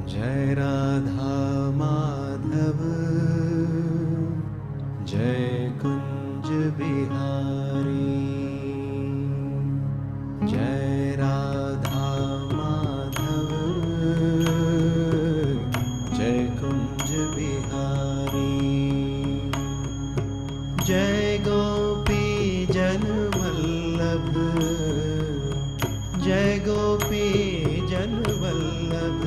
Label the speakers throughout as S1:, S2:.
S1: जय राधा माधव जय कुंज बिहारी। जय राधा माधव जय कुंज बिहारी। जय गोपी जन वल्लभ जय गोपी जन वल्लभ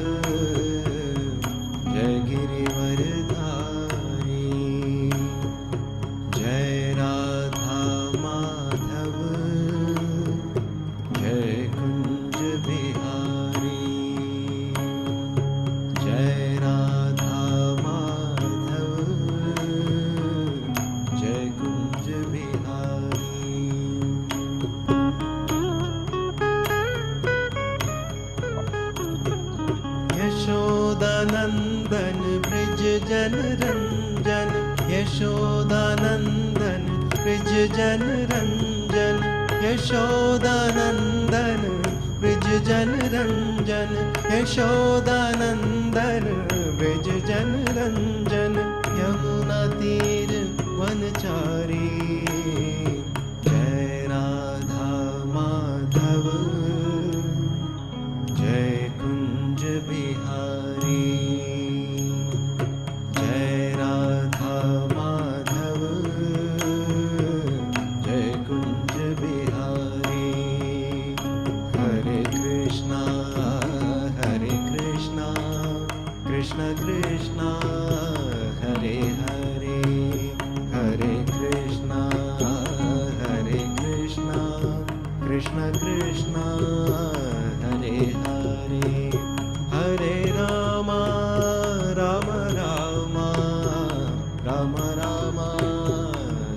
S1: जय गिरिवर धारी। जय राधा माधव जय कुंज बिहारी। जय राधा माधव जय कुंज बिहारी। यशोदानंदन ब्रज जन रंजन यशोदानंदन ब्रज जन रंजन यशोदानंदन ब्रज जन रंजन यशोदानंदन ब्रज जन रंजन। यमुना तीर वनचारी। जय राधा माधव जय कुंज बिहारी। जय राधा माधव जय कुंज बिहारी। हरे कृष्णा कृष्ण कृष्णा हरे हरे हरे कृष्णा कृष्ण कृष्णा हरे हरे हरे राम राम राम राम राम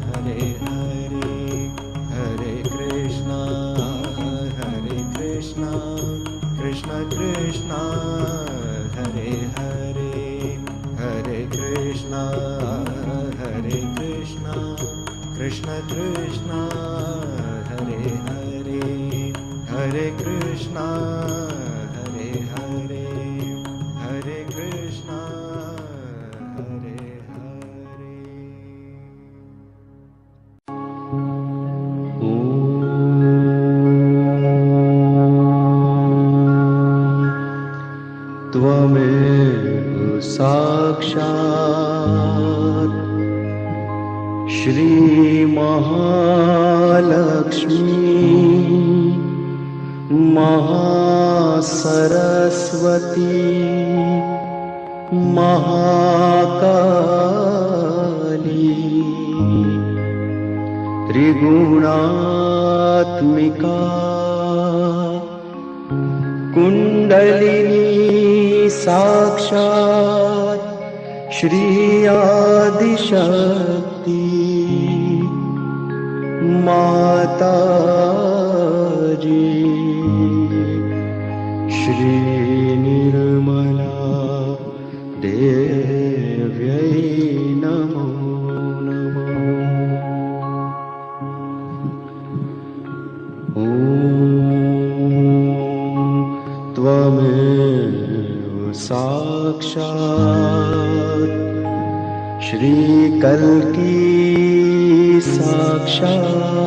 S1: हरे हरे हरे कृष्णा कृष्ण कृष्णा हरे हरे हरे कृष्णा कृष्ण कृष्णा हरे हरे हरे कृष्णा हरे हरे हरे कृष्णा हरे हरे। त्वमेव साक्षात् श्री महालक्ष्मी महासरस्वती महाकाली त्रिगुणात्मिका कुंडलिनी साक्षात् श्री आदिशक्ति माता जी। श्री निर्मला देव्यै नमो नमः। ॐ त्वमेव साक्षात् श्री कल्की साक्षात्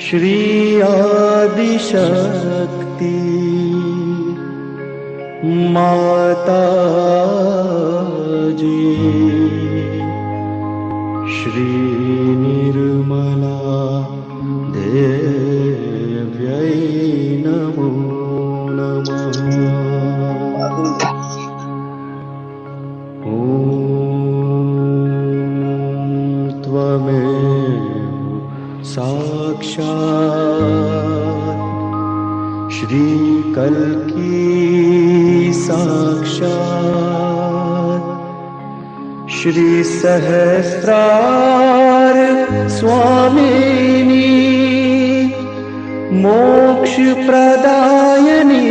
S1: श्री आदिशक्ति माता जी। श्री निर्मला देव्यै नमो नमः। ॐ त्वमेव साक्षात् श्री कल्की साक्षात् श्री सहस्रार स्वामिनी मोक्ष प्रदायिनी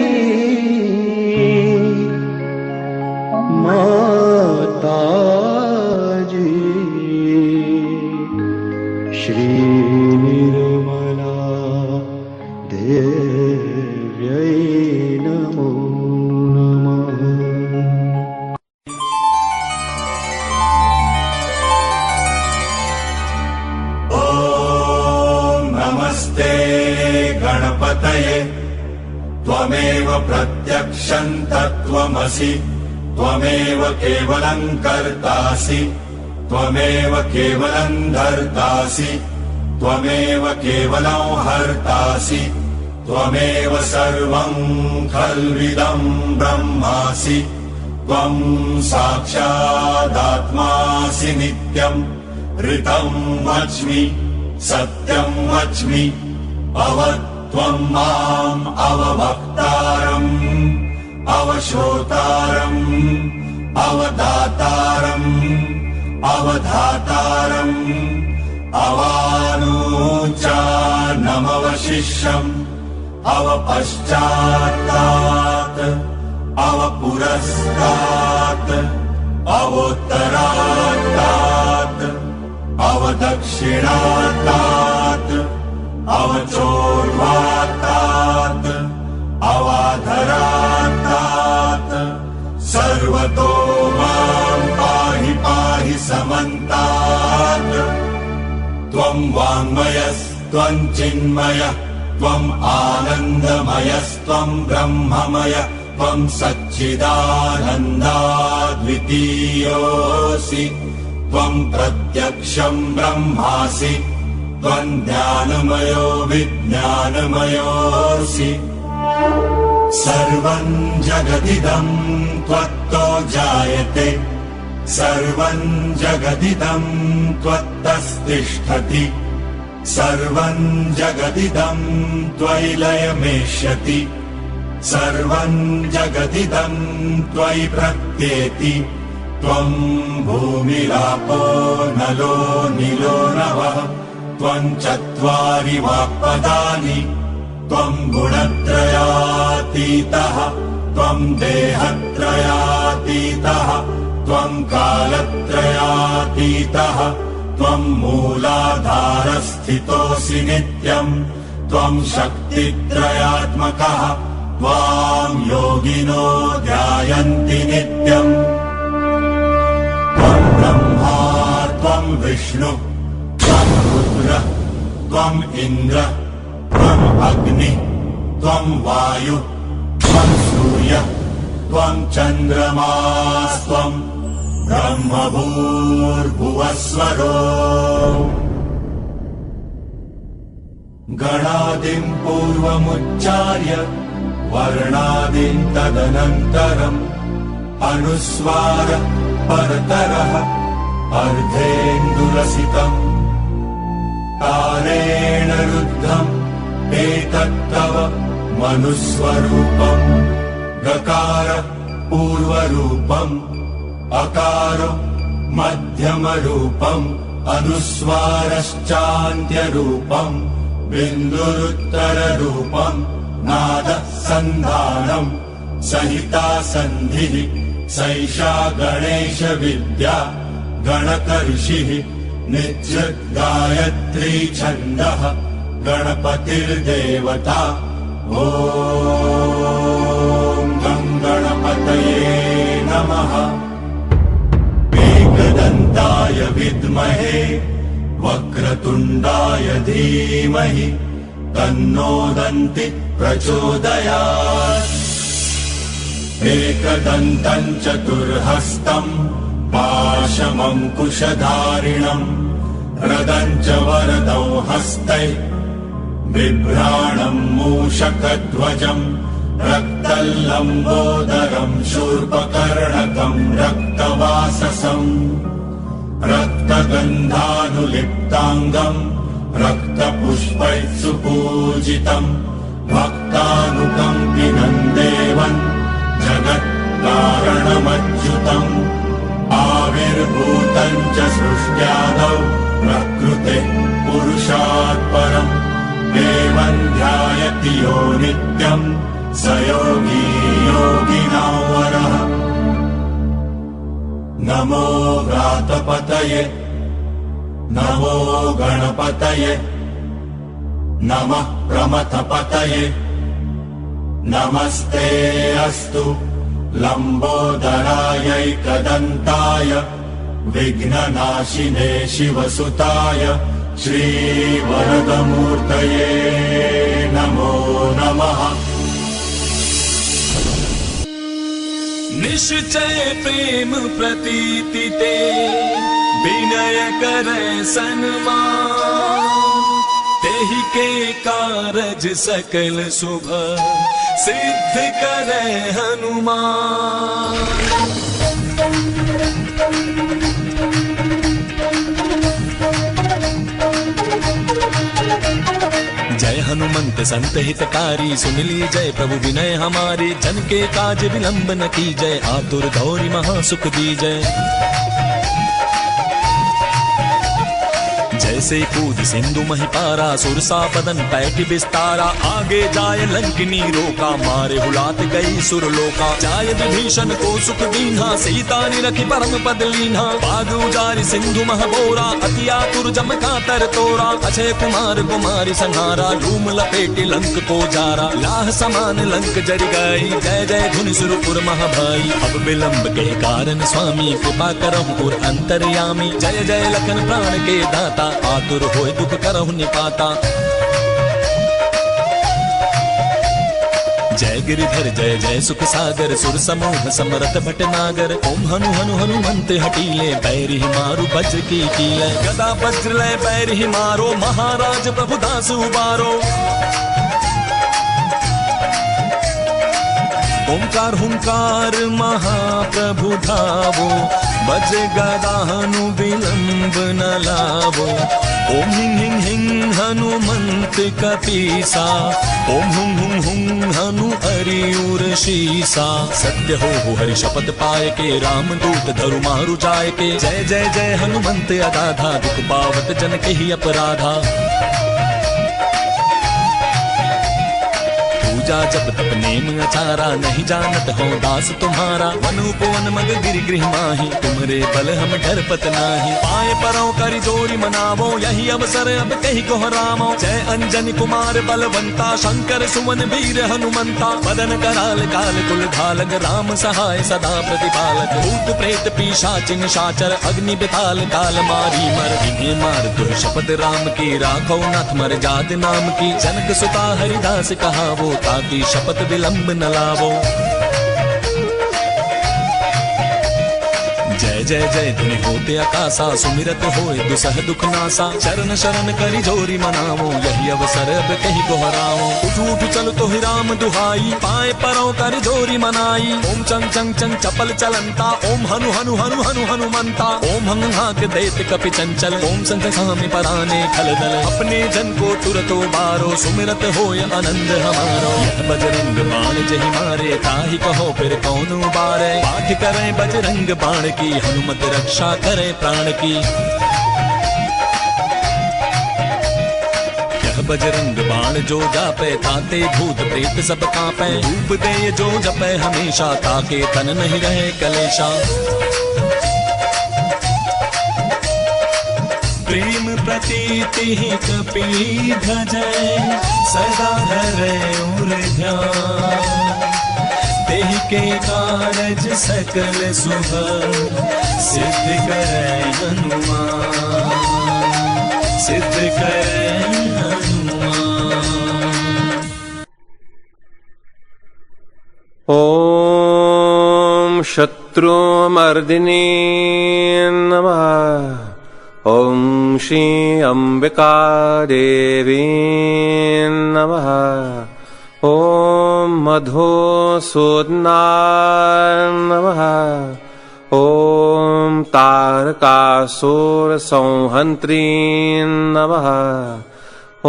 S1: माताजी श्री निर्मला देव्यै नमो नमः।
S2: नमस्ते गणपतये त्वमेव प्रत्यक्षं तत्त्वमसि त्वमेव केवलं कर्तासि त्वमेव केवलं धर्तासि त्वमेव केवलं हर्तासि त्वमेव सर्वं खल्विदं ब्रह्मासि त्वं साक्षादात्मासि नित्यं ऋतं वच्मि सत्यं वच्मि अवत्वं माम् अवभक्तारम् अवश्रोतारम् अवदातारम् अवधातारम् अवानूचानमवशिष्यम् अवपश्चात्तात् अवपुरस्तात् अवोत्तरात्तात् अवदक्षिणात्तात् अवचोर्वात्तात् अवाधरात्तात् सर्वतो मां पाहि पाहि समन्तात् त्वं वाङ्मयस्त्वं चिन्मयः त्वम् आनन्दमयस्त्वं ब्रह्ममय त्वं सच्चिदानन्दाद्वितीयोऽसि त्वं प्रत्यक्षं ब्रह्मासि त्वं ज्ञानमयो विज्ञानमयोऽसि सर्वं जगदिदं त्वत्तो जायते सर्वं जगदिदं त्वत्तस्तिष्ठति सर्वं जगदिदं त्वयि लयमेष्यति सर्वं जगदिदं त्वयि प्रत्येति त्वं भूमिरापो नलो नीलो नभः त्वं चत्वारि वाक्पदानि त्वं गुणत्रयातीतः त्वं देहत्रयातीतः त्वं कालत्रयातीतः त्वं मूलाधारस्थितोऽसि नित्यम् त्वं शक्तित्रयात्मकः त्वां योगिनो ध्यायन्ति नित्यम् त्वं ब्रह्मा त्वं विष्णु त्वं रुद्र त्वं इन्द्र त्वं अग्नि त्वं वायु त्वं सूर्य त्वं चन्द्रमास्त्वं ब्रह्मभूर्भुवस्वरो गणादिं पूर्वमुच्चार्य वर्णादिं तदनन्तरम् अनुस्वार परतरः अर्धेन्दुरसितम् तारेण रुद्धम् एतत्तव मनुस्वरूपम् गकार पूर्वरूपम् अकारो मध्यमरूपम् अनुस्वारश्चान्त्यरूपम् बिन्दुरुत्तररूपम् नादसन्धानम् सहिता सन्धिः सैषा गणेशविद्या गणकर्षिः नित्यगायत्री छन्दः गणपतिर्देवता ॐ गं गणपतये नमः। एकदन्ताय विद्महे वक्रतुण्डाय धीमहि तन्नो दन्ति प्रचोदयात्। एकदन्तं चतुर्हस्तम् पाशमङ्कुशधारिणम् रदम् च वरदौ हस्तै बिभ्राणम् मूषकध्वजम् रक्तल्लम्बोदरम् शूर्पकर्णकम् रक्तवाससम् रक्तगन्धानुलिप्ताङ्गम् रक्तपुष्पैः सुपूजितम् भक्तानुकम्पिनम् देवम् जगत्कारणमच्युतम् आविर्भूत च सृष्ट्यादौ प्रकृतेः पुरुषात् परम् देवं ध्यायति यो नित्यम् स योगी योगिनां वरः। नमो व्रातपतये नमो गणपतये नमः प्रमथपतये नमस्ते अस्तु लम्बोदरायैकदन्ताय विघ्ननाशिने शिवसुताय श्रीवरदमूर्तये नमो नमः।
S3: निश्चय प्रेम प्रतीति ते विनय करे सन्मान तेहि के कारज सकल शुभ सिद्ध करे हनुमान। जय हनुमंत संत हितकारी सुन ली जय प्रभु विनय हमारे जन के काज विलंब न की जय आतुर गौरी महासुख दी जय। जैसे कूद सिंधु महिपारा सुरसा बदन पैठी बिस्तारा आगे जाय लंकिनी रोका मारे हुलात गई सुरलोका। जाय विभीषण को सुख दीन्हा सीता निरखी परम पद लीन्हा बाग उजारि सिंधु महबोरा अति आतुर जम का तर तोरा। अक्षय कुमार कुमारी संहारा लूम लपेटी लंक को जारा लाह समान लंक जरि गई जय जय धुनि सुरपुर महाभाई। अब विलंब के कारण स्वामी कृपा करहु और अंतर्यामी जय जय लखन प्राण के दाता आतुर होय दुख करहु निपाता। जय गिरिधर जय जय सुख सागर सुर समूह समरथ भटनागर ओम हनु हनु हनुमंत हटीले बैरि मारु वज्र की कीले गदा वज्र लय बैरि मारो महाराज प्रभु दास उबारो। ओंकार हुंकार महाप्रभु धावो बज गदानु विलंब न लावो। ओम हिं हिं हिं हनुमंत कपीसा ओम हुं हुं हुं हनु अरियुर शीसा। सत्य हो हरि शपथ पाए के राम दूत धरु मारु जाय के जय जय जय हनुमंत अगाधा दुख पावत जन के ही अपराधा। पूजा जब तप नेम अचारा नहीं जानत हो दास तुम्हारा। वन उपवन मग गिरि गृह माही तुमरे बल हम डरपत नाही। पाए परों करि जोरी मनावो यही अवसर अब कहीं को हरामो। जय अंजनी कुमार बलवंता शंकर सुमन वीर हनुमंता। बदन कराल काल कुल धालक राम सहाय सदा प्रतिपालक। भूत प्रेत पिशाच निशाचर अग्नि बिताल काल मारी मर। इन्हें मार तुर शपथ राम की राखो नाथ मर जात नाम की। जनक सुता हरिदास कहावो ताकि शपथ विलंब न लावो। जय जय जय धुनि होते आकाशा सुमिरत होए दुसह दुख नासा। चरण शरण करि जोरी मनावो यही अवसर अब कहीं को हराओ। उठ उठ चल तो ही राम दुहाई पाए परों करि जोरी मनाई। ओम चंग चंग चंग चपल चलंता ओम हनु हनु हनु हनु हनुमंता। ओम हंग हाक देत कपि चंचल ओम संत स्वामी पराने खल दल। अपने जन को तुरतो बारो सुमिरत होय आनंद हमारो। यह बजरंग बाण जहि मारे ताहि कहो फिर कौन उबारे। पाठ करें बजरंग बाण की हनुमत रक्षा करे प्राण की। यह बजरंग बाण जो जापे ताते भूत प्रेत सब कांपे। धूप दे जो जपे हमेशा ताके तन नहीं रहे कलेशा। प्रेम प्रतीति ही कपि भजै सदा धरे उर ध्यान। तेहि के कारज सकल शुभ सिद्ध करे हनुमान सिद्ध करे हनुमान।
S1: ॐ शत्रुमर्दिनी नमः। ॐ श्री अंबिका देवी नमः। ॐ मधुसूदनाय नमः। ॐ तारकासुरसंहन्त्री नमः। ॐ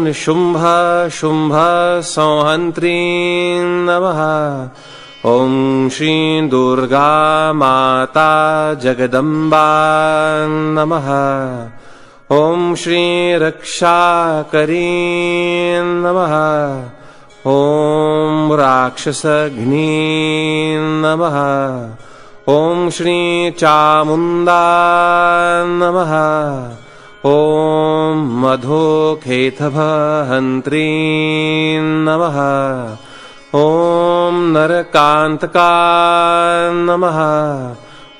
S1: निशुम्भ शुम्भ संहन्त्री नमः। ॐ श्री दुर्गा माता जगदम्बा नमः। ॐ श्री रक्षाकरी नमः। ॐ राक्षसघ्नी नमः। ॐ श्री चामुण्डा नमः। ॐ मधुकेतभहन्त्री नमः। ॐ नरकान्तका नमः।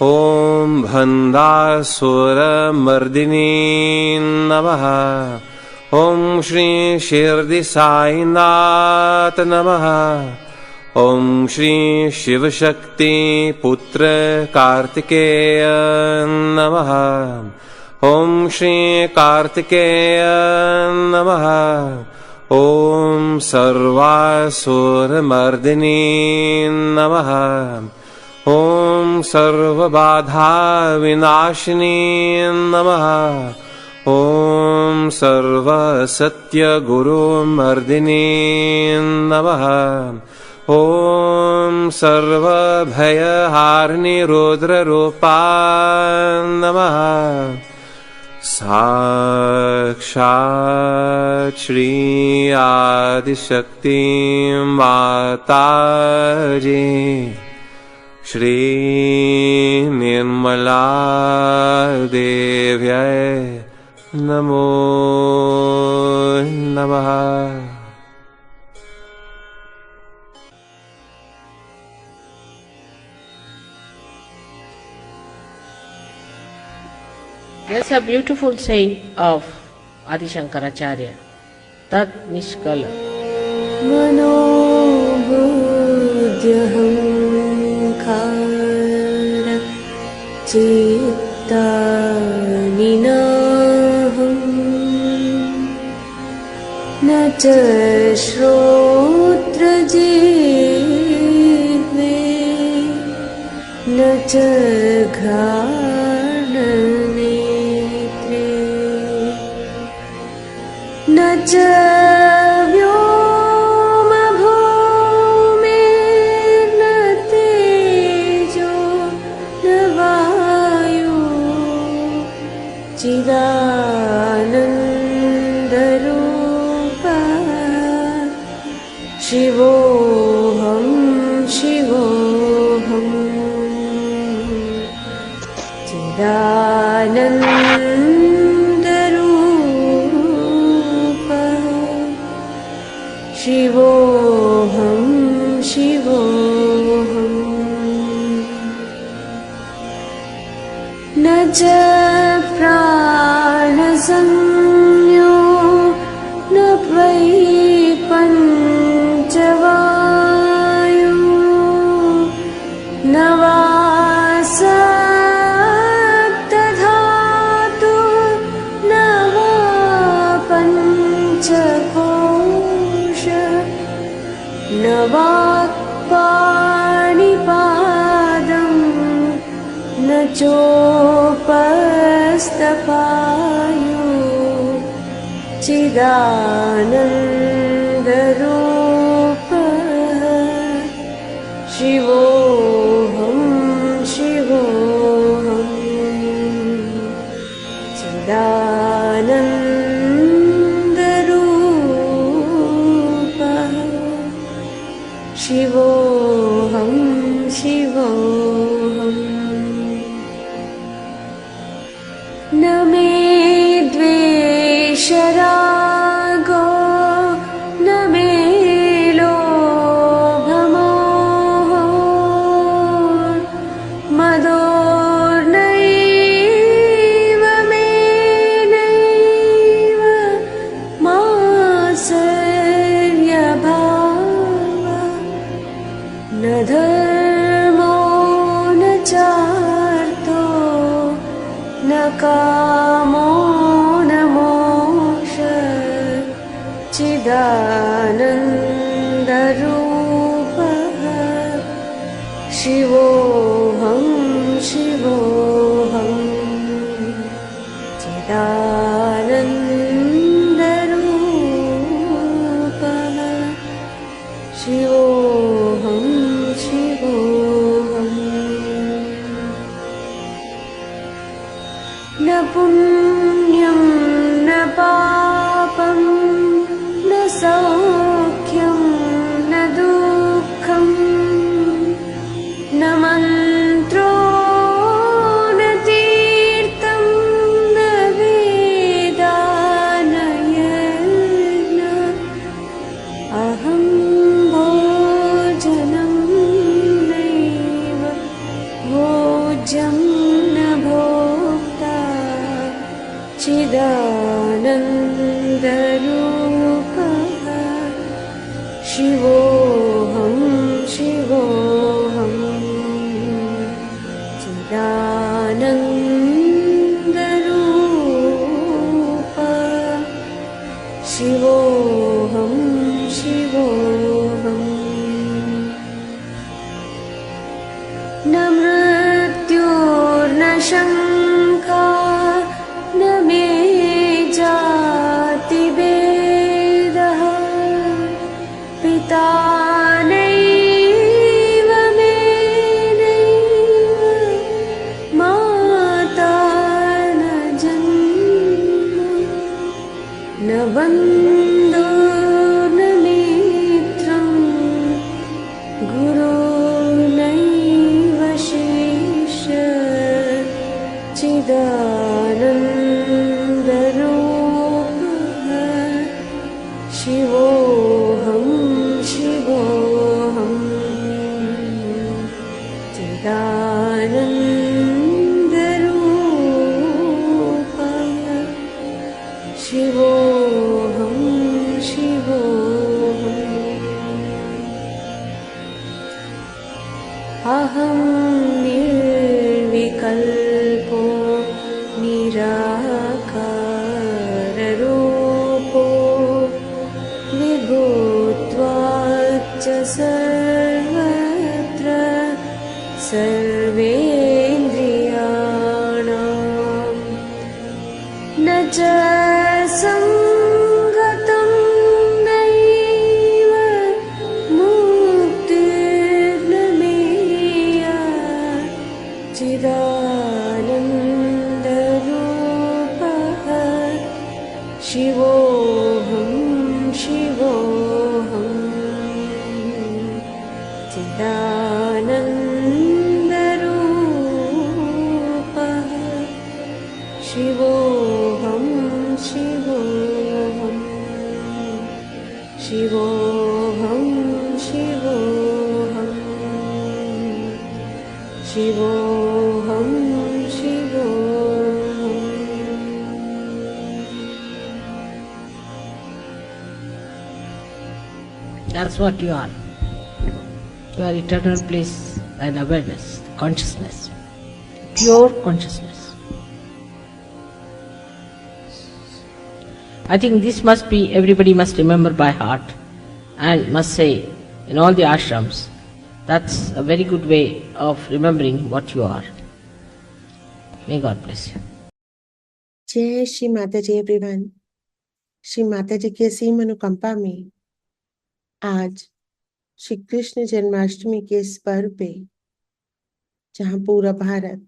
S1: ॐ भन्दासुरमर्दिनी नमः। ॐ श्री शिरडी साईनाथ नमः। ॐ श्री शिवशक्ति पुत्र कार्तिकेय नमः। ॐ श्री कार्तिकेय नमः। ॐ सर्वासुरमर्दिनी नमः। ॐ सर्वबाधाविनाशिनी नमः। ॐ सर्वसत्यगुरुमर्दिनी नमः। ॐ सर्वभयहारिणी रुद्ररूपा नमः। साक्षात् श्री आदिशक्ति माताजी श्री निर्मला देव्यै नमो नमः।
S4: There's a beautiful saying of Adi Shankaracharya, Tat Nishkala. Manobuddhyahankara citta ninaham na cha shrotra jihve na cha न च व्योमभूमिर्न तेजो न वायु चिदानन्दरूपः शिवोऽहं शिवोऽहं शिवोऽहं शिवोऽहं न च प्राणसंज्ञो न वै पञ्चवायु न वा सप्तधातु न वा पञ्चकोश न वाक्पाणिपादं न चोपस्थपायु चिदानन्दरूपः शिवोऽहं शिवोऽहं चिदानन्दरूपः शिवोऽहं शिवोऽहम् न मे द्वेषरागो न मे लोभमोहो मदोर्नैव मे नैव मात्सर्यभावः न धर्मो न चार्थो न कामो न मोक्षः चिदानन्दरूपः शिवोऽहं शिवोऽहं चिदानन्दरूपः शिवोऽहं शिवोऽहम्
S5: न पुण्यं न पापं न सौख्यं न दुःखं न मन्त्रो न तीर्थं न वेदा न यज्ञ अहं भोजनं नैव भोज्यं न भोक्ता चिदानन्दरूपः शिवोऽहं शिवोऽहं चिदानन्दरूपः शिवोऽहं शिवोऽहम् न मृत्युर्न शङ्का न मे जातिभेदः पिता नैव मे नैव माता न जन्म न बन्धो न मित्रं गुरुर्नैव शिष्य चिदानन्दरूपः शिवोऽहं शिवोऽहं चिदानन्दरूपः शिवोऽहं शिवोऽहम् अहं निर्विकल्पो निराकाररूपो विभूत्वाच्च सर्वत्र सर्वेन्द्रियाणां न च सङ्गतं नैव मुक्तिर्न मेया चिदानन्दरूपः शिवोऽहं शिवोऽहं चिदानन्दरूपः शिवोऽहं शिवोऽहं शिवोऽहं शिवोऽहं शिवोऽहं शिवोऽहम्
S4: That's what you are. You are eternal bliss and awareness, consciousness, pure consciousness. I think this must be, everybody must remember by heart and must say in all the ashrams. That's a very good way of remembering what you are. May God bless you.
S6: जय श्री माता जी everyone. Shri माता जी की असीम अनुकंपा में आज श्री कृष्ण जन्माष्टमी के इस पर्व पे, जहां पूरा भारत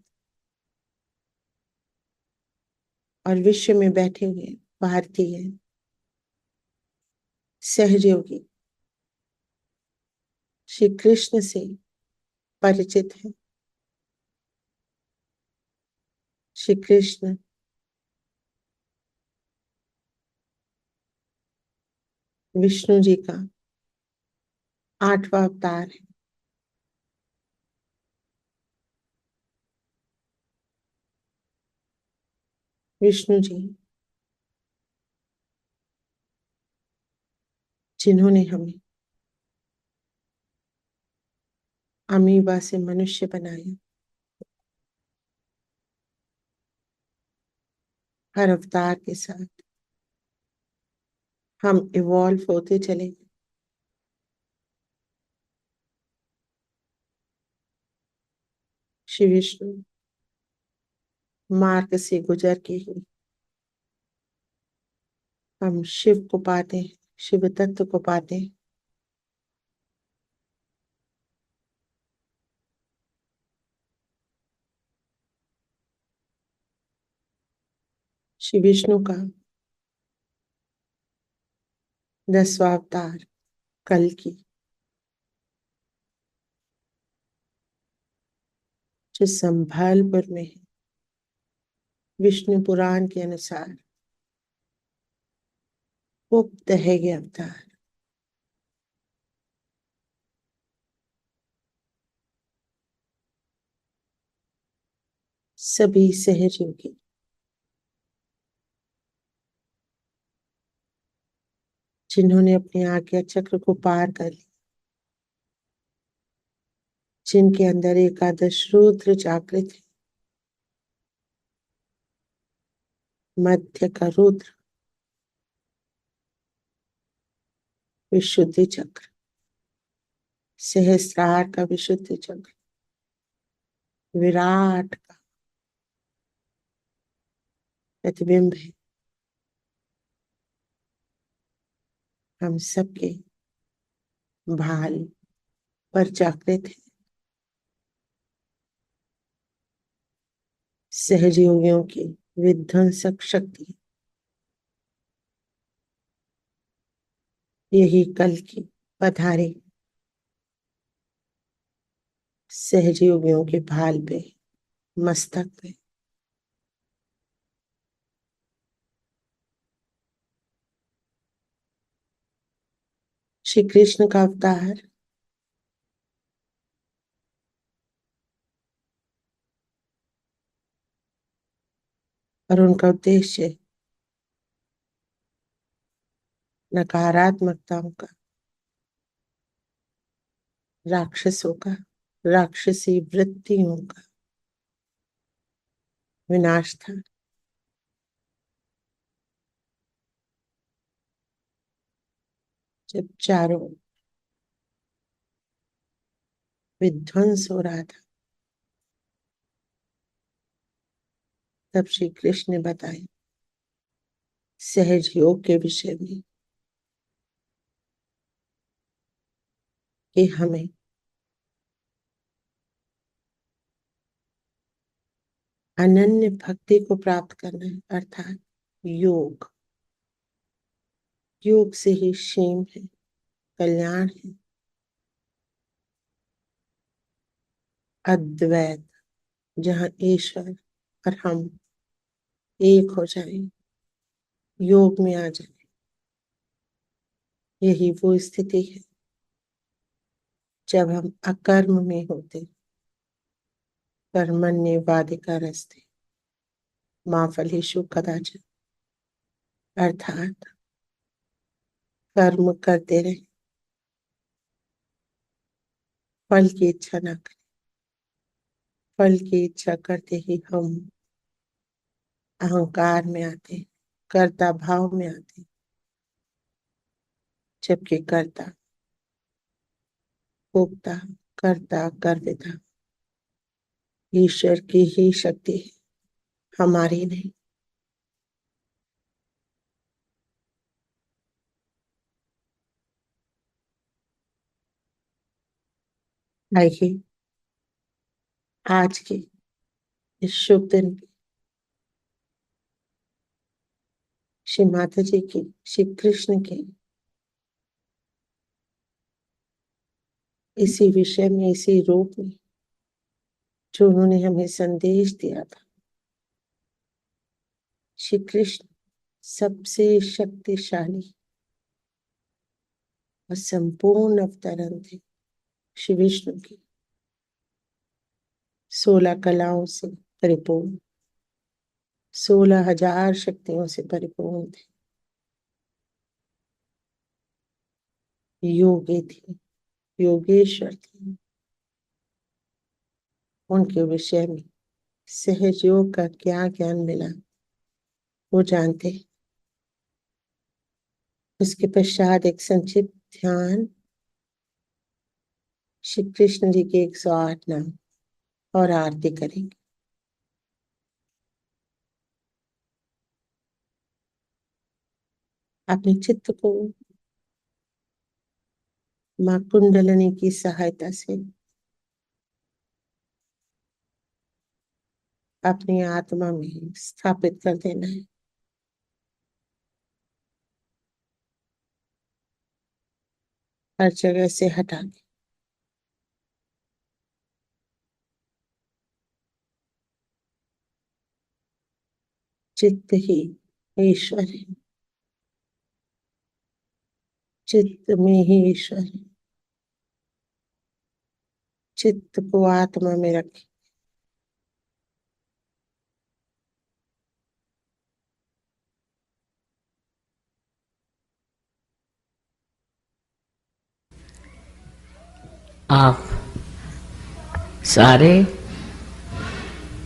S6: और विश्व में बैठे हुए भारतीय सहयोगी श्री कृष्ण से परिचित है। श्री कृष्ण विष्णु जी का 8वां अवतार है। विष्णु जी जिन्होंने हमें अमीबा से मनुष्य बनाया, हर अवतार के साथ हम इवॉल्व होते चले गए। श्री विष्णु मार्ग से गुजर के ही हम शिव को पाते हैं, शिव तत्व को पाते हैं। श्री विष्णु का 10वां अवतार कल्कि, जो संभालपुर में है। विष्णु पुराण के अनुसार गुप्त है ये अवतार। सभी सहयोगी जिन्होंने अपने आज्ञा चक्र को पार कर लिया, जिनके अंदर एकादश रुद्र जागृत है, मध्य का रुद्र विशुद्धि चक्र, सहस्त्रार का विशुद्धि चक्र, विराट का प्रतिबिंब है, हम सबके भाल पर जागृत है। सहयोगियों की विध्वंसक शक्ति, यही कल की पधारे सहयोगियों के भाल पे, मस्तक पे। श्री कृष्ण का अवतार और उनका उद्देश्य नकारात्मकताओं का, राक्षसों का, राक्षसी वृत्तियों का विनाश था। जब चारों विध्वंस हो रहा था, तब श्री कृष्ण ने बताया सहज योग के विषय में कि हमें अनन्य भक्ति को प्राप्त करना है, अर्थात योग। योग से ही क्षेम है, कल्याण है, अद्वैत, जहाँ ईश्वर और हम एक हो जाएं, योग में आ जाए। यही वो स्थिति है जब हम अकर्म में होते, कर्मण्येवाधिकार रस्ते मां फलेषु कदाचन, अर्थात कर्म करते रहे, फल की इच्छा न करें। फल की इच्छा करते ही हम अहंकार में आते, कर्ता भाव में आते, जबकि कर्ता भोक्ता कर्ता कर्ता ईश्वर की ही शक्ति है, हमारी नहीं। आइए आज के इस शुभ दिन पे श्री माता जी की, श्री कृष्ण के इसी विषय में, इसी रूप में जो उन्होंने हमें संदेश दिया था। श्री कृष्ण सबसे शक्तिशाली और संपूर्ण अवतरण थे। श्री विष्णु की 16 कलाओं से परिपूर्ण, 16,000 शक्तियों से परिपूर्ण थे। योगी थे, योगेश्वर थे। उनके विषय में सहज योग का क्या ज्ञान मिला वो जानते हैं। उसके पश्चात एक संक्षिप्त ध्यान श्री कृष्ण जी के 108 नाम और आरती करेंगे। अपने चित्त को मां कुंडलिनी की सहायता से अपनी आत्मा में स्थापित कर देना है। हर जगह से हटा के चित्त ही ईश्वर है, चित्त में ही ईश्वर है। चित्त को आत्मा में रखें।
S4: आप सारे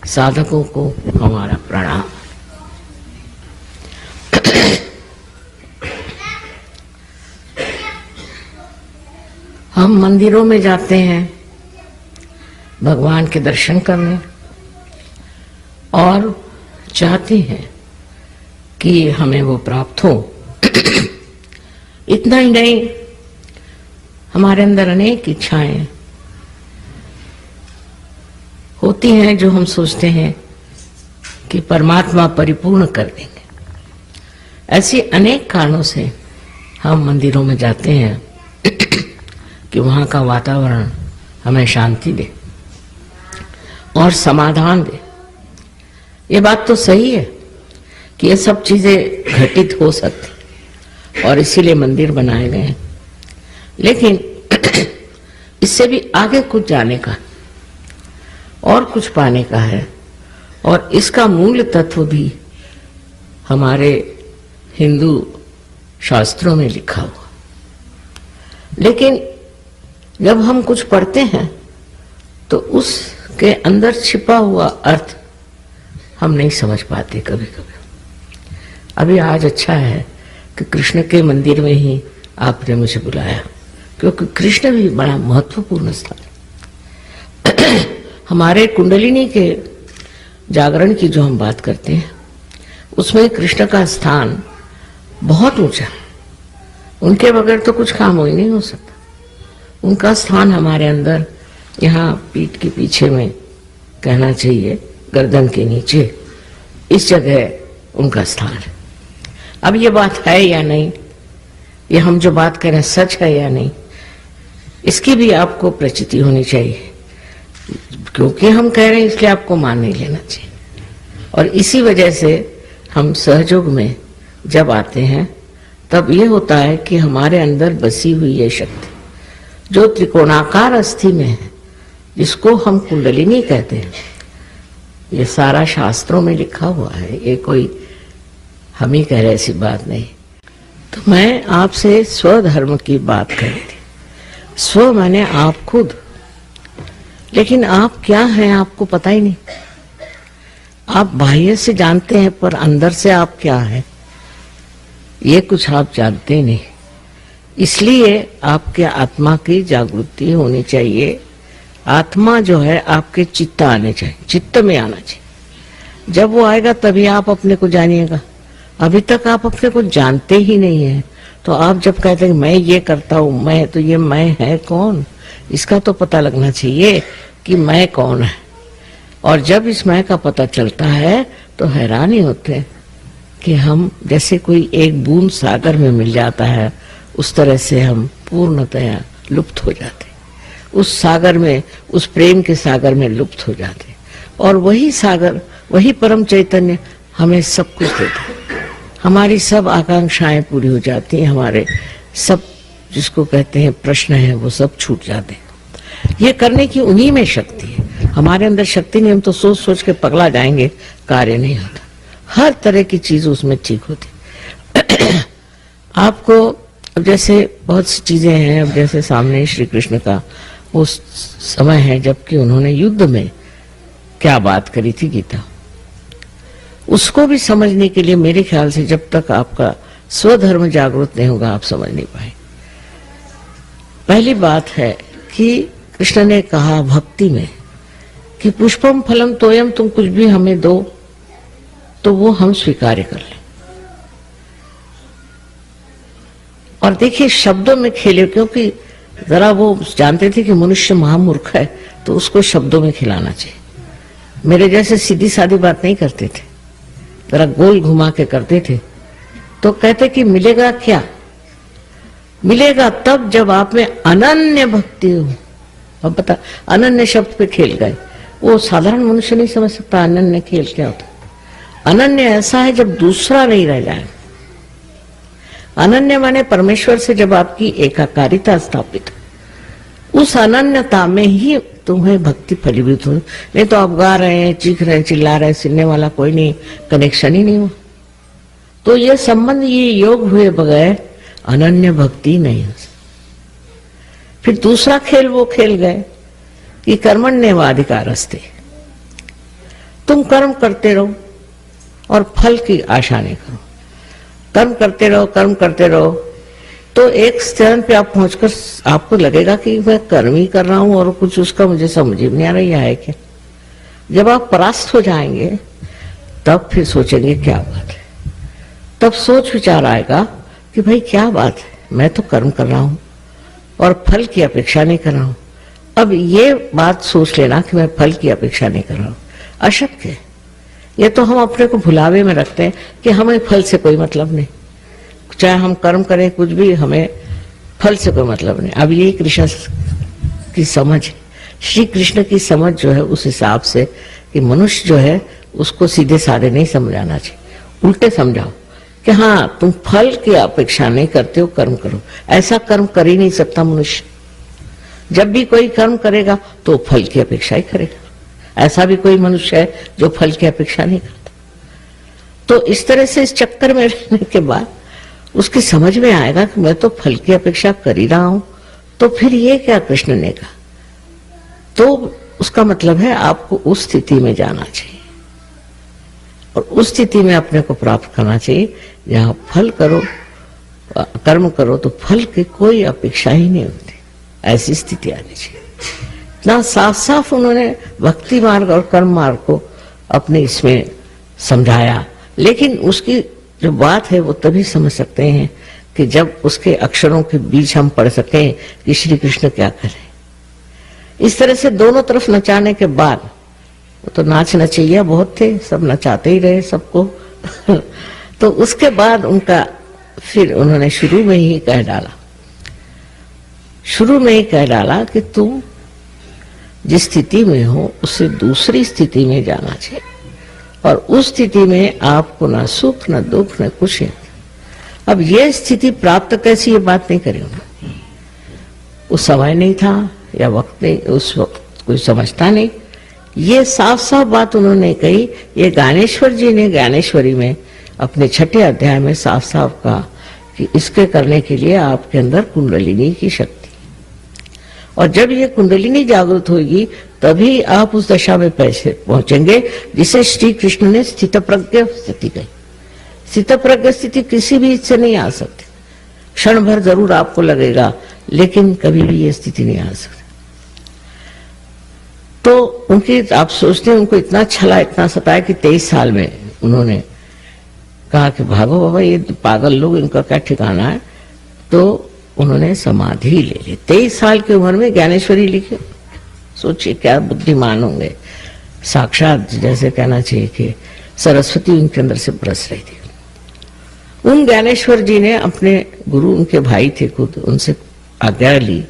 S4: साधकों को हमारा प्रणाम। हम मंदिरों में जाते हैं भगवान के दर्शन करने और चाहते हैं कि हमें वो प्राप्त हो। इतना ही नहीं, हमारे अंदर अनेक इच्छाएं होती हैं जो हम सोचते हैं कि परमात्मा परिपूर्ण कर देंगे। ऐसे अनेक कारणों से हम मंदिरों में जाते हैं कि वहां का वातावरण हमें शांति दे और समाधान दे। ये बात तो सही है कि ये सब चीजें घटित हो सकती और इसीलिए मंदिर बनाए गए हैं, लेकिन इससे भी आगे कुछ जाने का और कुछ पाने का है, और इसका मूल तत्व भी हमारे हिंदू शास्त्रों में लिखा हुआ। लेकिन जब हम कुछ पढ़ते हैं तो उसके अंदर छिपा हुआ अर्थ हम नहीं समझ पाते कभी कभी। अभी आज अच्छा है कि कृष्ण के मंदिर में ही आपने मुझे बुलाया, क्योंकि कृष्ण भी बड़ा महत्वपूर्ण स्थान है। हमारे कुंडलिनी के जागरण की जो हम बात करते हैं उसमें कृष्ण का स्थान बहुत ऊंचा है। उनके बगैर तो कुछ काम हो ही नहीं हो सकता। उनका स्थान हमारे अंदर, यहाँ पीठ के पीछे में कहना चाहिए, गर्दन के नीचे, इस जगह उनका स्थान है। अब ये बात है या नहीं, ये हम जो बात कर रहे हैं सच है या नहीं, इसकी भी आपको प्रचिति होनी चाहिए। क्योंकि हम कह रहे हैं इसलिए आपको मान नहीं लेना चाहिए। और इसी वजह से हम सहयोग में जब आते हैं तब ये होता है कि हमारे अंदर बसी हुई ये शक्ति जो त्रिकोणाकार अस्थि में है, जिसको हम कुंडलिनी कहते हैं, ये सारा शास्त्रों में लिखा हुआ है, ये कोई हम ही कह रहे ऐसी बात नहीं। तो मैं आपसे स्वधर्म की बात कर रही थी। स्व माने आप खुद, लेकिन आप क्या हैं आपको पता ही नहीं। आप बाह्य से जानते हैं पर अंदर से आप क्या हैं ये कुछ आप जानते नहीं। इसलिए आपके आत्मा की जागृति होनी चाहिए। आत्मा जो है आपके चित्त आने चाहिए, चित्त में आना चाहिए। जब वो आएगा तभी आप अपने को जानिएगा। अभी तक आप अपने को जानते ही नहीं है। तो आप जब कहते हैं मैं ये करता हूं, मैं, तो ये मैं है कौन, इसका तो पता लगना चाहिए कि मैं कौन है। और जब इस मैं का पता चलता है तो हैरान ही होते हैं कि हम जैसे कोई एक बूंद सागर में मिल जाता है, उस तरह से हम पूर्णतया लुप्त हो जाते, उस सागर में, उस प्रेम के सागर में लुप्त हो जाते। और वही सागर, वही परम चैतन्य हमें सब कुछ देता है। हमारी सब आकांक्षाएं पूरी हो जाती हैं, हमारे सब जिसको कहते हैं प्रश्न है वो सब छूट जाते हैं। ये करने की उन्हीं में शक्ति है। हमारे अंदर शक्ति नहीं, हम तो सोच सोच के पगला जाएंगे, कार्य नहीं होता। हर तरह की चीज उसमें ठीक होती। आपको अब जैसे बहुत सी चीजें हैं, अब जैसे सामने श्री कृष्ण का वो समय है जबकि उन्होंने युद्ध में क्या बात करी थी गीता, उसको भी समझने के लिए मेरे ख्याल से जब तक आपका स्वधर्म जागृत नहीं होगा आप समझ नहीं पाए। पहली बात है कि कृष्ण ने कहा भक्ति में कि पुष्पम फलम तोयम, तुम कुछ भी हमें दो तो वो हम स्वीकार कर लें। और देखिए शब्दों में खेले, क्योंकि जरा वो जानते थे कि मनुष्य महामूर्ख है तो उसको शब्दों में खिलाना चाहिए। मेरे जैसे सीधी सादी बात नहीं करते थे, जरा गोल घुमा के करते थे। तो कहते कि मिलेगा क्या, मिलेगा तब जब आप में अनन्य भक्ति हो। अब पता अनन्य शब्द पे खेल गए, वो साधारण मनुष्य नहीं समझ सकता अनन्य खेल क्या होता। अनन्य ऐसा है जब दूसरा नहीं रह जाए। अनन्य माने परमेश्वर से जब आपकी एकाकारिता स्थापित, उस अनन्यता में ही तुम्हें भक्ति फलीभूत हो। नहीं तो आप गा रहे हैं, चीख रहे हैं, चिल्ला रहे हैं, सुनने वाला कोई नहीं, कनेक्शन ही नहीं हो। तो ये संबंध, ये योग हुए बगैर अनन्य भक्ति नहीं हो। फिर दूसरा खेल वो खेल गए कि कर्मण्येवाधिकारस्ते, तुम कर्म करते रहो और फल की आशा नहीं करो। कर्म करते रहो, कर्म करते रहो, तो एक चरण पे आप पहुंचकर आपको लगेगा कि मैं कर्म ही कर रहा हूं और कुछ उसका मुझे समझ ही नहीं आ रहा है क्या। जब आप परास्त हो जाएंगे तब फिर सोचेंगे क्या बात है। तब सोच विचार आएगा कि भाई क्या बात है, मैं तो कर्म कर रहा हूं और फल की अपेक्षा नहीं कर रहा हूं। अब ये बात सोच लेना कि मैं फल की अपेक्षा नहीं कर रहा हूं अशक्य है। ये तो हम अपने को भुलावे में रखते हैं कि हमें फल से कोई मतलब नहीं, चाहे हम कर्म करें कुछ भी, हमें फल से कोई मतलब नहीं। अब ये कृष्ण की समझ, श्री कृष्ण की समझ जो है उस हिसाब से कि मनुष्य जो है उसको सीधे साधे नहीं समझाना चाहिए, उल्टे समझाओ कि हाँ तुम फल की अपेक्षा नहीं करते हो, कर्म करो। ऐसा कर्म कर ही नहीं सकता मनुष्य। जब भी कोई कर्म करेगा तो फल की अपेक्षा ही करेगा। ऐसा भी कोई मनुष्य है जो फल की अपेक्षा नहीं करता। तो इस तरह से इस चक्कर में रहने के बाद उसकी समझ में आएगा कि मैं तो फल की अपेक्षा कर ही रहा हूं, तो फिर ये क्या कृष्ण ने कहा। तो उसका मतलब है आपको उस स्थिति में जाना चाहिए और उस स्थिति में अपने को प्राप्त करना चाहिए जहां फल करो, कर्म करो तो फल की कोई अपेक्षा ही नहीं होती। ऐसी स्थिति आनी चाहिए। ना साफ साफ उन्होंने भक्ति मार्ग और कर्म मार्ग को अपने इसमें समझाया, लेकिन उसकी जो बात है वो तभी समझ सकते हैं कि जब उसके अक्षरों के बीच हम पढ़ सकें कि श्री कृष्ण क्या करें। इस तरह से दोनों तरफ नचाने के बाद, वो तो नाच नचैया बहुत थे, सब नचाते ही रहे सबको तो उसके बाद उनका फिर उन्होंने शुरू में ही कह डाला कि तुम जिस स्थिति में हो उससे दूसरी स्थिति में जाना चाहिए और उस स्थिति में आपको ना सुख ना दुख ना कुछ है। अब ये स्थिति प्राप्त कैसी, ये बात नहीं करी उन्होंने। उस समय नहीं था या वक्त नहीं, उस वक्त कोई समझता नहीं। ये साफ साफ बात उन्होंने कही। ये ज्ञानेश्वर जी ने ज्ञानेश्वरी में अपने 6ठे अध्याय में साफ साफ कहा कि इसके करने के लिए आपके अंदर कुंडलिनी की शक्ति, और जब ये कुंडलिनी जागृत होगी तभी आप उस दशा में पहुंचेंगे जिसे श्री कृष्ण ने स्थित प्रज्ञ स्थिति कही। स्थित प्रज्ञ स्थिति किसी भी से नहीं आ सकती। क्षण भर जरूर आपको लगेगा, लेकिन कभी भी ये स्थिति नहीं आ सकती। तो उनकी, आप सोचते हैं उनको इतना छला, इतना सताया कि 23 साल में उन्होंने कहा कि भागो बाबा, ये पागल लोग, इनका क्या ठिकाना है। तो उन्होंने समाधि ले ली। 23 साल की उम्र में ज्ञानेश्वरी लिखी। सोचिए क्या बुद्धिमान होंगे। साक्षात जैसे कहना चाहिए कि सरस्वती उनके अंदर से बरस रही थी। उन ज्ञानेश्वर जी ने अपने गुरु, उनके भाई थे खुद, उनसे आज्ञा ली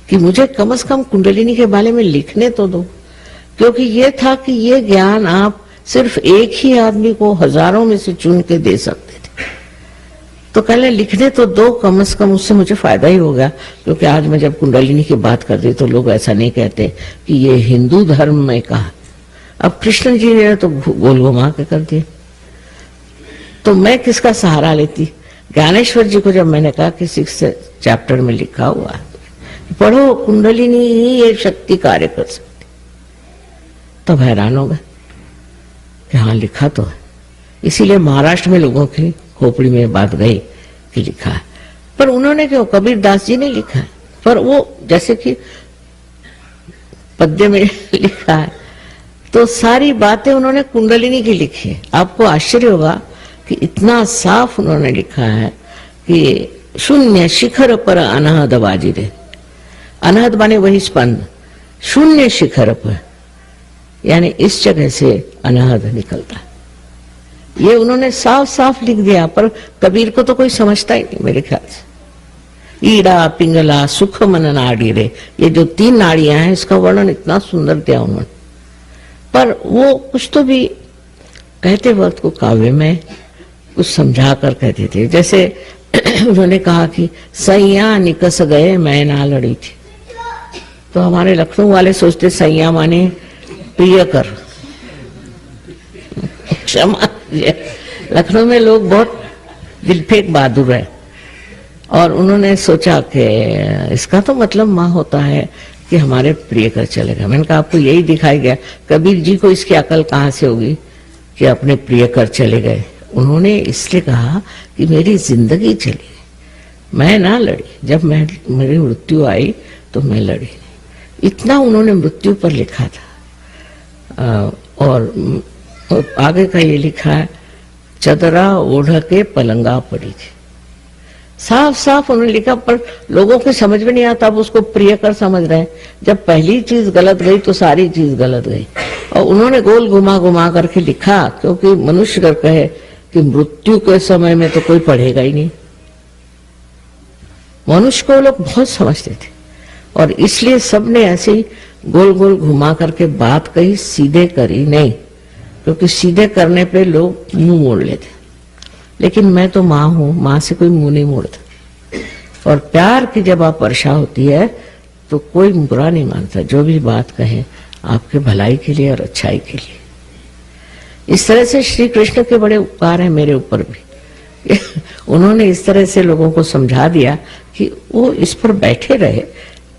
S4: कि मुझे कम से कम कुंडलिनी के बारे में लिखने तो दो, क्योंकि ये था कि ये ज्ञान आप सिर्फ एक ही आदमी को हजारों में से चुन के दे सकते थे। तो कहने लिखने तो दो कम से कम, उससे मुझे फायदा ही होगा। क्योंकि आज मैं जब कुंडलिनी की बात करती तो लोग ऐसा नहीं कहते कि ये हिंदू धर्म में कहा। अब कृष्ण जी ने तो गोल घुमा के कर दिया, तो मैं किसका सहारा लेती। ज्ञानेश्वर जी को जब मैंने कहा कि 6 चैप्टर में लिखा हुआ है, पढ़ो, कुंडलिनी ही ये शक्ति कार्य कर सकती, तब तो हैरान हो गए कि हाँ लिखा तो है। इसीलिए महाराष्ट्र में लोगों की खोपड़ी में बात गई कि लिखा है। पर उन्होंने क्यों, कबीर दास जी ने लिखा है, पर वो जैसे कि पद्य में लिखा है, तो सारी बातें उन्होंने कुंडलिनी की लिखी है। आपको आश्चर्य होगा कि इतना साफ उन्होंने लिखा है कि शून्य शिखर पर अनाहद बाजिरे। अनाहद माने वही स्पंद, शून्य शिखर पर, यानी इस जगह से अनाहद निकलता है। ये उन्होंने साफ साफ लिख दिया, पर कबीर को तो कोई समझता ही नहीं मेरे ख्याल से। ईड़ा पिंगला सुख मन नाड़ी रे, ये जो 3 नाड़ियां हैं इसका वर्णन इतना सुंदर दिया उन्होंने। पर वो कुछ तो भी कहते वक्त को काव्य में कुछ समझा कर कहते थे। जैसे उन्होंने कहा कि सैया निकस गए मैं ना लड़ी थी, तो हमारे लखनऊ वाले सोचते सैया माने प्रिय कर, क्षमा। लखनऊ में लोग बहुत दिलफेक बहादुर है, और उन्होंने सोचा कि इसका तो मतलब माँ होता है कि हमारे प्रिय कर चलेगा। मैंने कहा आपको यही दिखाई गया, कबीर जी को इसकी अकल कहाँ से होगी कि अपने प्रिय कर चले गए। उन्होंने इसलिए कहा कि मेरी जिंदगी चली, मैं ना लड़ी, जब मेरी मृत्यु आई तो मैं लड़ी नहीं। इतना उन्होंने मृत्यु पर लिखा था। और आगे का ये लिखा है, चदरा ओढ़ के पलंगा पड़ी थी। साफ साफ उन्होंने लिखा, पर लोगों के समझ में नहीं आता, अब उसको प्रिय कर समझ रहे हैं। जब पहली चीज गलत गई तो सारी चीज गलत गई। और उन्होंने गोल घुमा घुमा करके लिखा, क्योंकि मनुष्य अगर कहे कि मृत्यु के समय में तो कोई पढ़ेगा ही नहीं। मनुष्य को लोग बहुत समझते थे, और इसलिए सबने ऐसे ही गोल गोल घुमा करके बात कही, सीधे करी नहीं, क्योंकि सीधे करने पे लोग मुंह मोड़ लेते। लेकिन मैं तो माँ हूं, माँ से कोई मुंह नहीं मोड़ता। और प्यार की जब आप वर्षा होती है तो कोई बुरा नहीं मानता, जो भी बात कहे आपके भलाई के लिए और अच्छाई के लिए। इस तरह से श्री कृष्ण के बड़े उपकार हैं मेरे ऊपर भी। उन्होंने इस तरह से लोगों को समझा दिया कि वो इस पर बैठे रहे।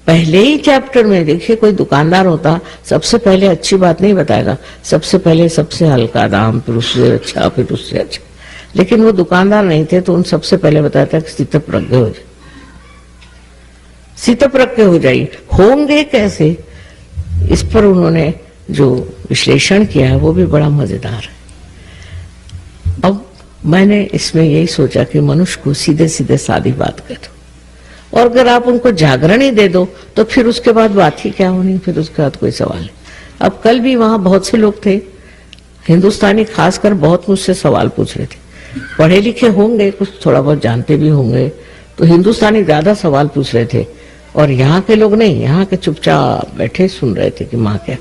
S4: पहले ही चैप्टर में देखिए, कोई दुकानदार होता सबसे पहले अच्छी बात नहीं बताएगा, सबसे पहले सबसे हल्का दाम, फिर उससे अच्छा, फिर उससे अच्छा। लेकिन वो दुकानदार नहीं थे, तो उन सबसे पहले बताता कि स्थित प्रज्ञ हो जाए, स्थित प्रज्ञ हो जाइए। होंगे कैसे, इस पर उन्होंने जो विश्लेषण किया है वो भी बड़ा मजेदार है। अब मैंने इसमें यही सोचा कि मनुष्य को सीधे सीधे सादी बात कह दो, और अगर आप उनको जागरण ही दे दो तो फिर उसके बाद बात ही क्या होनी, फिर उसके बाद कोई सवाल है। अब कल भी वहां बहुत से लोग थे, हिंदुस्तानी खासकर, बहुत मुझसे सवाल पूछ रहे थे। पढ़े लिखे होंगे, कुछ थोड़ा बहुत जानते भी होंगे, तो हिंदुस्तानी ज्यादा सवाल पूछ रहे थे, और यहाँ के लोग नहीं, यहाँ के चुपचाप बैठे सुन रहे थे कि माँ क्या।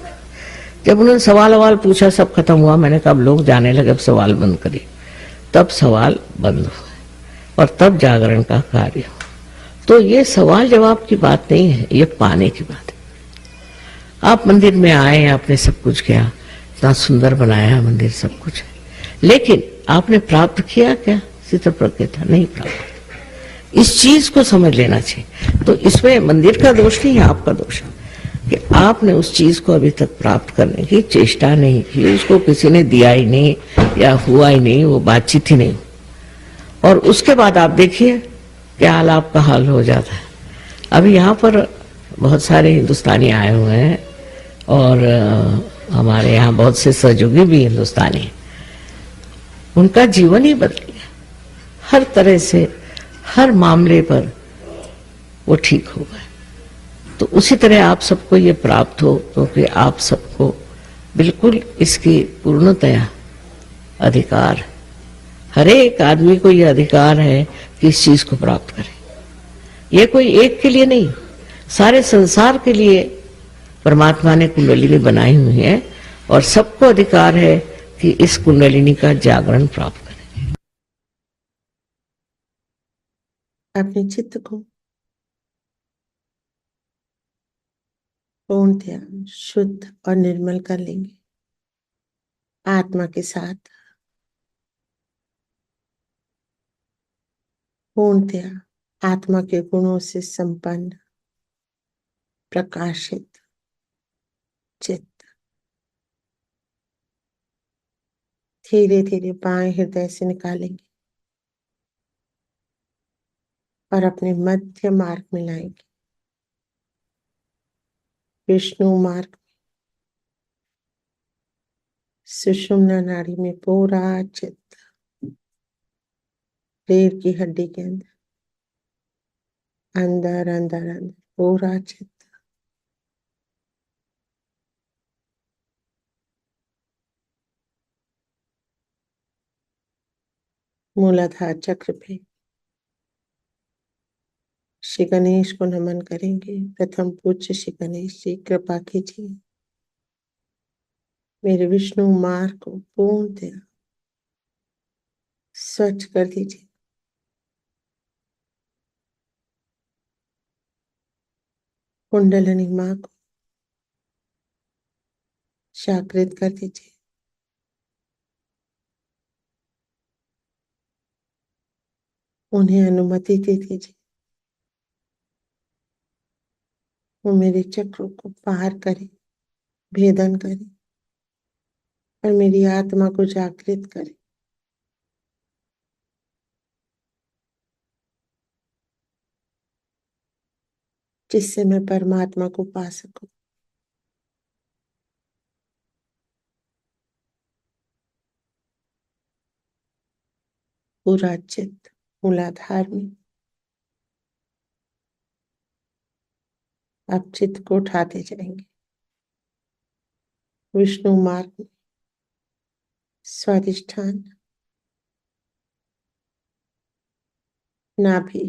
S4: जब उन्होंने सवाल पूछा, सब खत्म हुआ, मैंने कहा अब लोग जाने लगे, अब सवाल बंद करिए। तब सवाल बंद हुआ और तब जागरण का कार्य हुआ। तो ये सवाल जवाब की बात नहीं है, ये पाने की बात है। आप मंदिर में आए, आपने सब कुछ किया, इतना सुंदर बनाया मंदिर, सब कुछ है, लेकिन आपने प्राप्त किया क्या? स्थित प्रज्ञता नहीं प्राप्त। इस चीज को समझ लेना चाहिए। तो इसमें मंदिर का दोष नहीं है, आपका दोष है कि आपने उस चीज को अभी तक प्राप्त करने की चेष्टा नहीं की, उसको किसी ने दिया ही नहीं या हुआ ही नहीं, वो बातचीत ही नहीं। और उसके बाद आप देखिए क्या हाल आपका हाल हो जाता है। अभी यहाँ पर बहुत सारे हिंदुस्तानी आए हुए हैं, और हमारे यहाँ बहुत से सहयोगी भी हिंदुस्तानी हैं। उनका जीवन ही बदल गया, हर तरह से, हर मामले पर वो ठीक हो गए। तो उसी तरह आप सबको ये प्राप्त हो, क्योंकि आप सबको बिल्कुल इसकी पूर्णतया अधिकार है। हर एक आदमी को ये अधिकार है कि इस चीज को प्राप्त करे। ये कोई एक के लिए नहीं, सारे संसार के लिए परमात्मा ने कुंडलिनी बनाई हुई है, और सबको अधिकार है कि इस कुंडलिनी का जागरण प्राप्त करें।
S6: अपने चित्त को पूर्णतया शुद्ध और निर्मल कर लेंगे, आत्मा के साथ पूर्णतया आत्मा के गुणों से संपन्न प्रकाशित चित्त धीरे धीरे बाएं हृदय से निकालेंगे और अपने मध्य मार्ग में लाएंगे, विष्णु मार्ग, सुषुम्ना नाड़ी में पूरा चित्त, रीढ़ की हड्डी के अंदर, अंदर अंदर अंदर पूरा चित्त, मूलाधार चक्र पे श्री गणेश को नमन करेंगे। प्रथम पूज्य श्री गणेश जी, कृपा कीजिए मेरे विष्णु मार्ग को पूर्णतः स्वच्छ कर दीजिए। कुंडलिनी माँ को जागृत कर दीजिए। उन्हें अनुमति दे दीजिए, वो मेरे चक्र को पार करे, भेदन करे और मेरी आत्मा को जागृत करे। जिससे मैं परमात्मा को पा सकूं। पूरा चित्त मूलाधार में आप चित्त को उठाते जाएंगे। विष्णु मार्ग में स्वादिष्ठान, नाभि,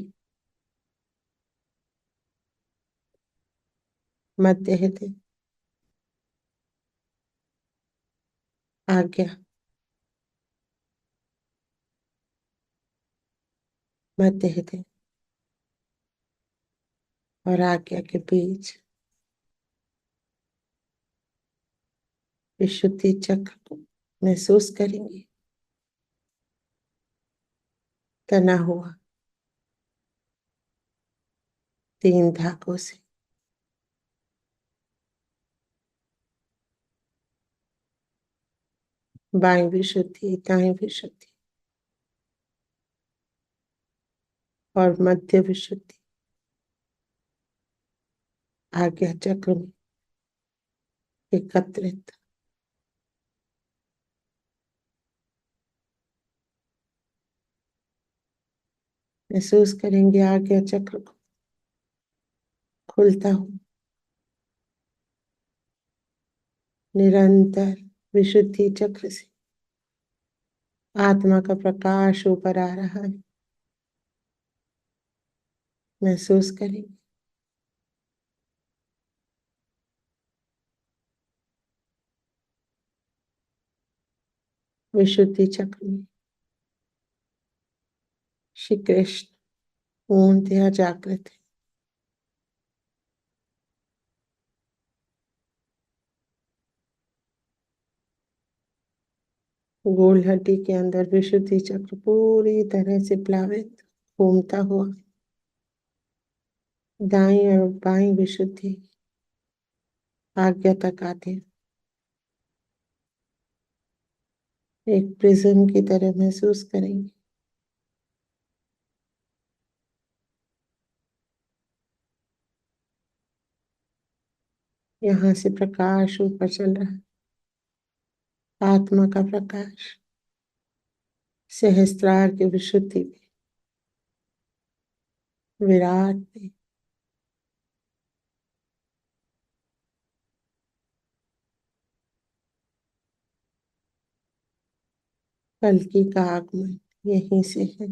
S6: मध्य हृदय, आज्ञा, मध्य हृदय और आज्ञा के बीच विशुद्धि चक्र को महसूस करेंगे। तना हुआ 3 धागों से। बाएं विशुद्धि, दाएं विशुद्धि और मध्य विशुद्धि आज्ञा चक्र में एकत्रित। महसूस करेंगे आज्ञा चक्र को खुलता हुआ। निरंतर विशुद्धि चक्र से आत्मा का प्रकाश ऊपर आ रहा है। महसूस करेंगे। विशुद्धि चक्र में श्री कृष्ण पूर्णतया जागृत है। गोल हड्डी के अंदर विशुद्धि चक्र पूरी तरह से प्लावित घूमता हुआ दाएं और बाएं विशुद्धि आज्ञा तक आते हैं। एक प्रिज्म की तरह महसूस करेंगे। यहाँ से प्रकाश ऊपर चल रहा है। आत्मा का प्रकाश सहस्त्रार की विशुद्धि में, विराट में, कल्कि का आगमन यहीं से है।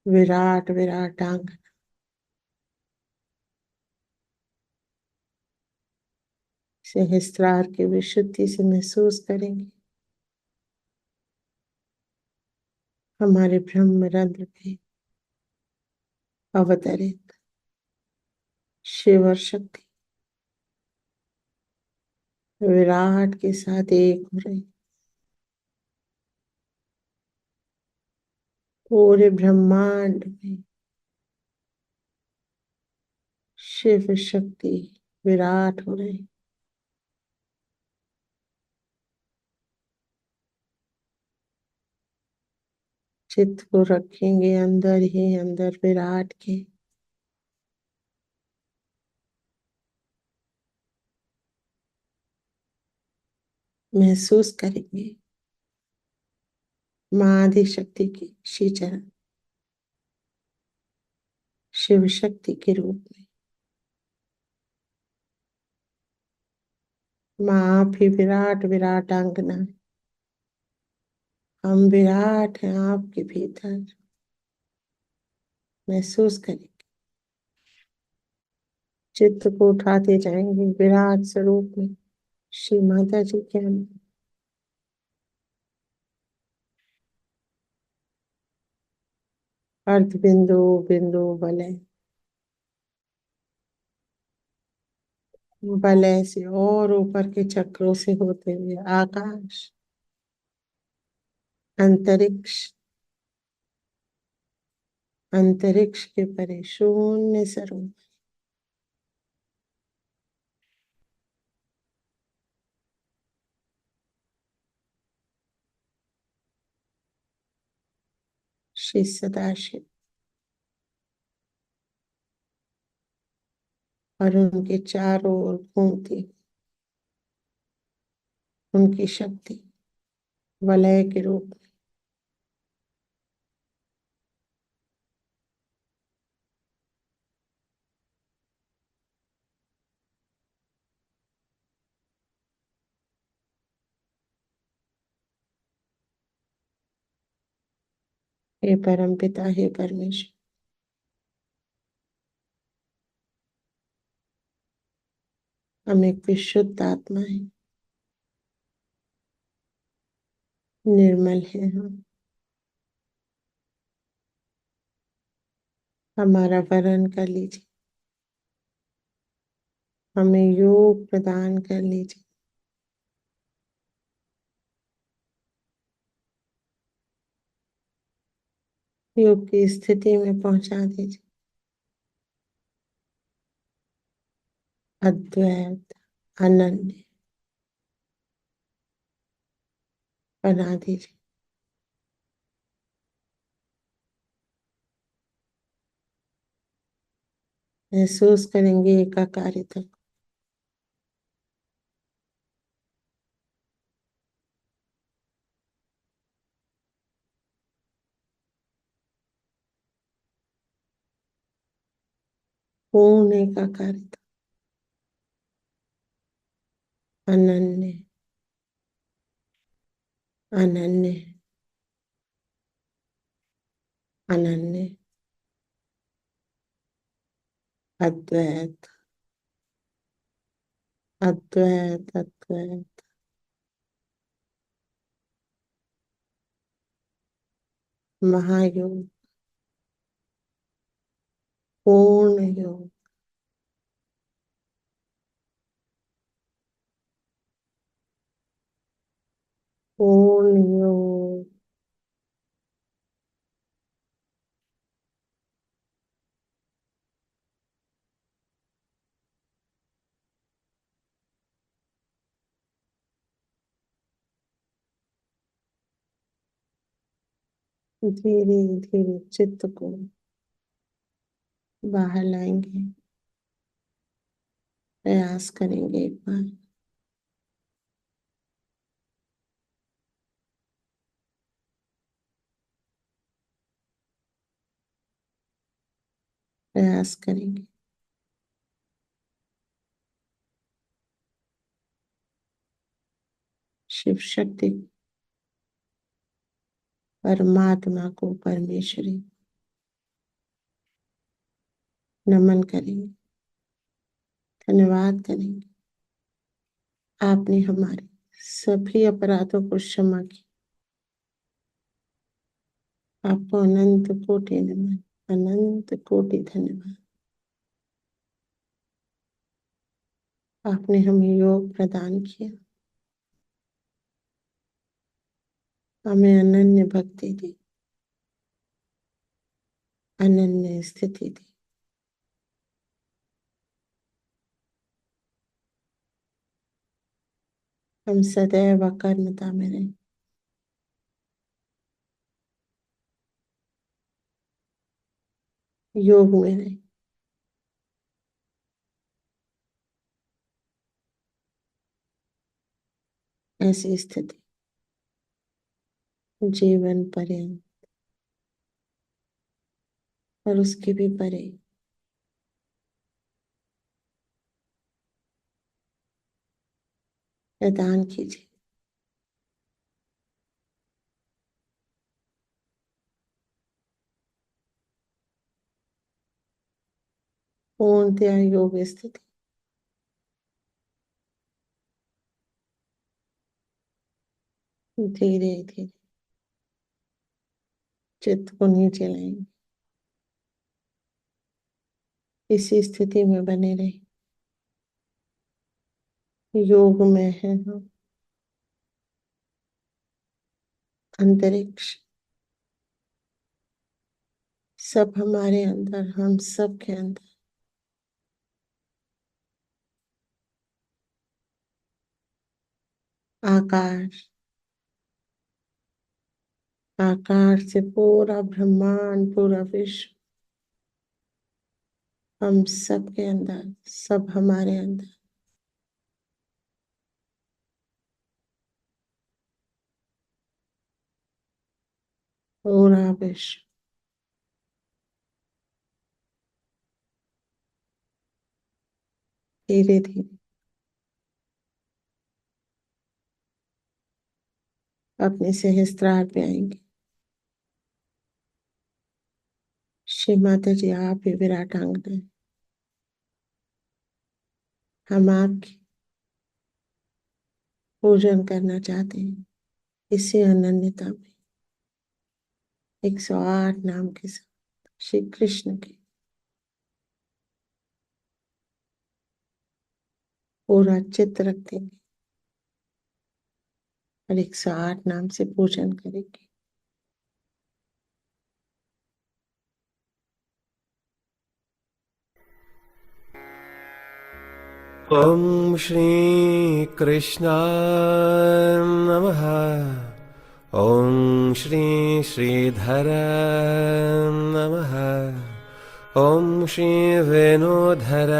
S6: विराट विराट आंगन सहस्त्रार की विशुद्धि से महसूस करेंगे। हमारे ब्रह्म रंध्र में अवतरित शिव और शक्ति विराट के साथ एक हो रहे। पूरे ब्रह्मांड में शिव शक्ति विराट हो रहे। चित्त को रखेंगे अंदर ही अंदर विराट के। महसूस करेंगे माँ आदि शक्ति की श्री चरण शिव शक्ति के रूप में। माँ आप ही विराट विराट आंगना है। हम विराट हैं आपके भीतर, महसूस करेंगे। चित्त को उठाते जाएंगे विराट स्वरूप में, श्री माता जी के अंदर। अर्ध बिंदु, बिंदु, वलय, वलय से और ऊपर के चक्रों से होते हुए आकाश, अंतरिक्ष, अंतरिक्ष के परे शून्य स्वरूप, श्री सदाशिव और उनके चारों ओर घूमती उनकी शक्ति वलय के रूप में। हे परम पिता, हे परमेश्वर, हम एक विशुद्ध आत्मा है, निर्मल है हम। हमारा वरण कर लीजिए, हमें योग प्रदान कर लीजिए। योग की स्थिति में पहुंचा दीजिए। अद्वैत, अनन्य बना दीजिए। महसूस करेंगे एकाकारिता को। पूर्ण एकाकारिता, अनन्य, अनन्य, अनन्य, अद्वैत, अद्वैत, अद्वैत, महायोग, पूर्ण योग, पूर्ण योग। धीरे धीरे चित्त को बाहर लाएंगे। प्रयास करेंगे एक बार। प्रयास करेंगे। शिव शक्ति, परमात्मा को, परमेश्वरी नमन करेंगे, धन्यवाद करेंगे। आपने हमारे सभी अपराधों को क्षमा किया। आपको अनंत कोटि नमन, अनंत कोटि धन्यवाद। आपने हमें योग प्रदान किया, हमें अनन्य भक्ति दी, अनन्य स्थिति दी। हम सदैव अकर्मता में रहे। योग में रहे। ऐसी स्थिति जीवन पर्यंत और उसके भी परे प्रदान कीजिए। पूर्णतया योग स्थिति। धीरे धीरे चित्त को नीचे लाएंगे, इसी स्थिति में बने रहे। योग में है हम, अंतरिक्ष सब हमारे अंदर, हम सब के अंदर। आकाश, आकाश से पूरा ब्रह्मांड, पूरा विश्व हम सब के अंदर, सब हमारे अंदर। पूरा विश्व धीरे धीरे अपने सहस्त्रार पे आएंगे। श्री माता जी, आप ही विराट अंग हैं। हम आपकी पूजन करना चाहते हैं इसी अनन्यता में, 108 नाम के साथ श्री कृष्ण के पूरा चित्त रख देंगे और 108 नाम से पूजन करेंगे।
S1: ॐ श्री कृष्णाय नमः। ॐ श्री श्रीधर नमः। ॐ श्री वेणुधर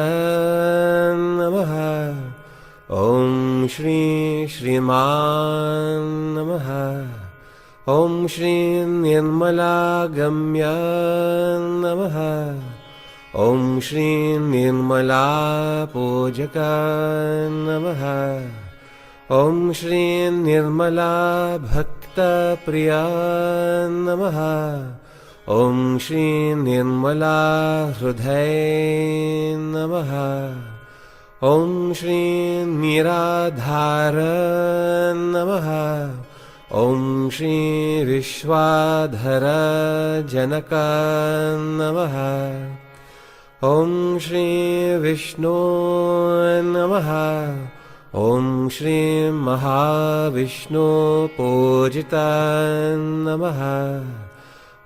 S1: नमः। ॐ श्री श्रीमान नमः। ॐ श्री निर्मलागम्य नमः। ॐ श्री निर्मला पूजक नमः। ॐ श्री निर्मला भक्त प्रिया नमः। ॐ श्री निर्मला हृदय नमः। ॐ श्री निराधार नमः। ॐ श्री विश्वाधर जनक नमः। ॐ श्री विष्णु नमः। ॐ श्री महाविष्णु पूजित नमः।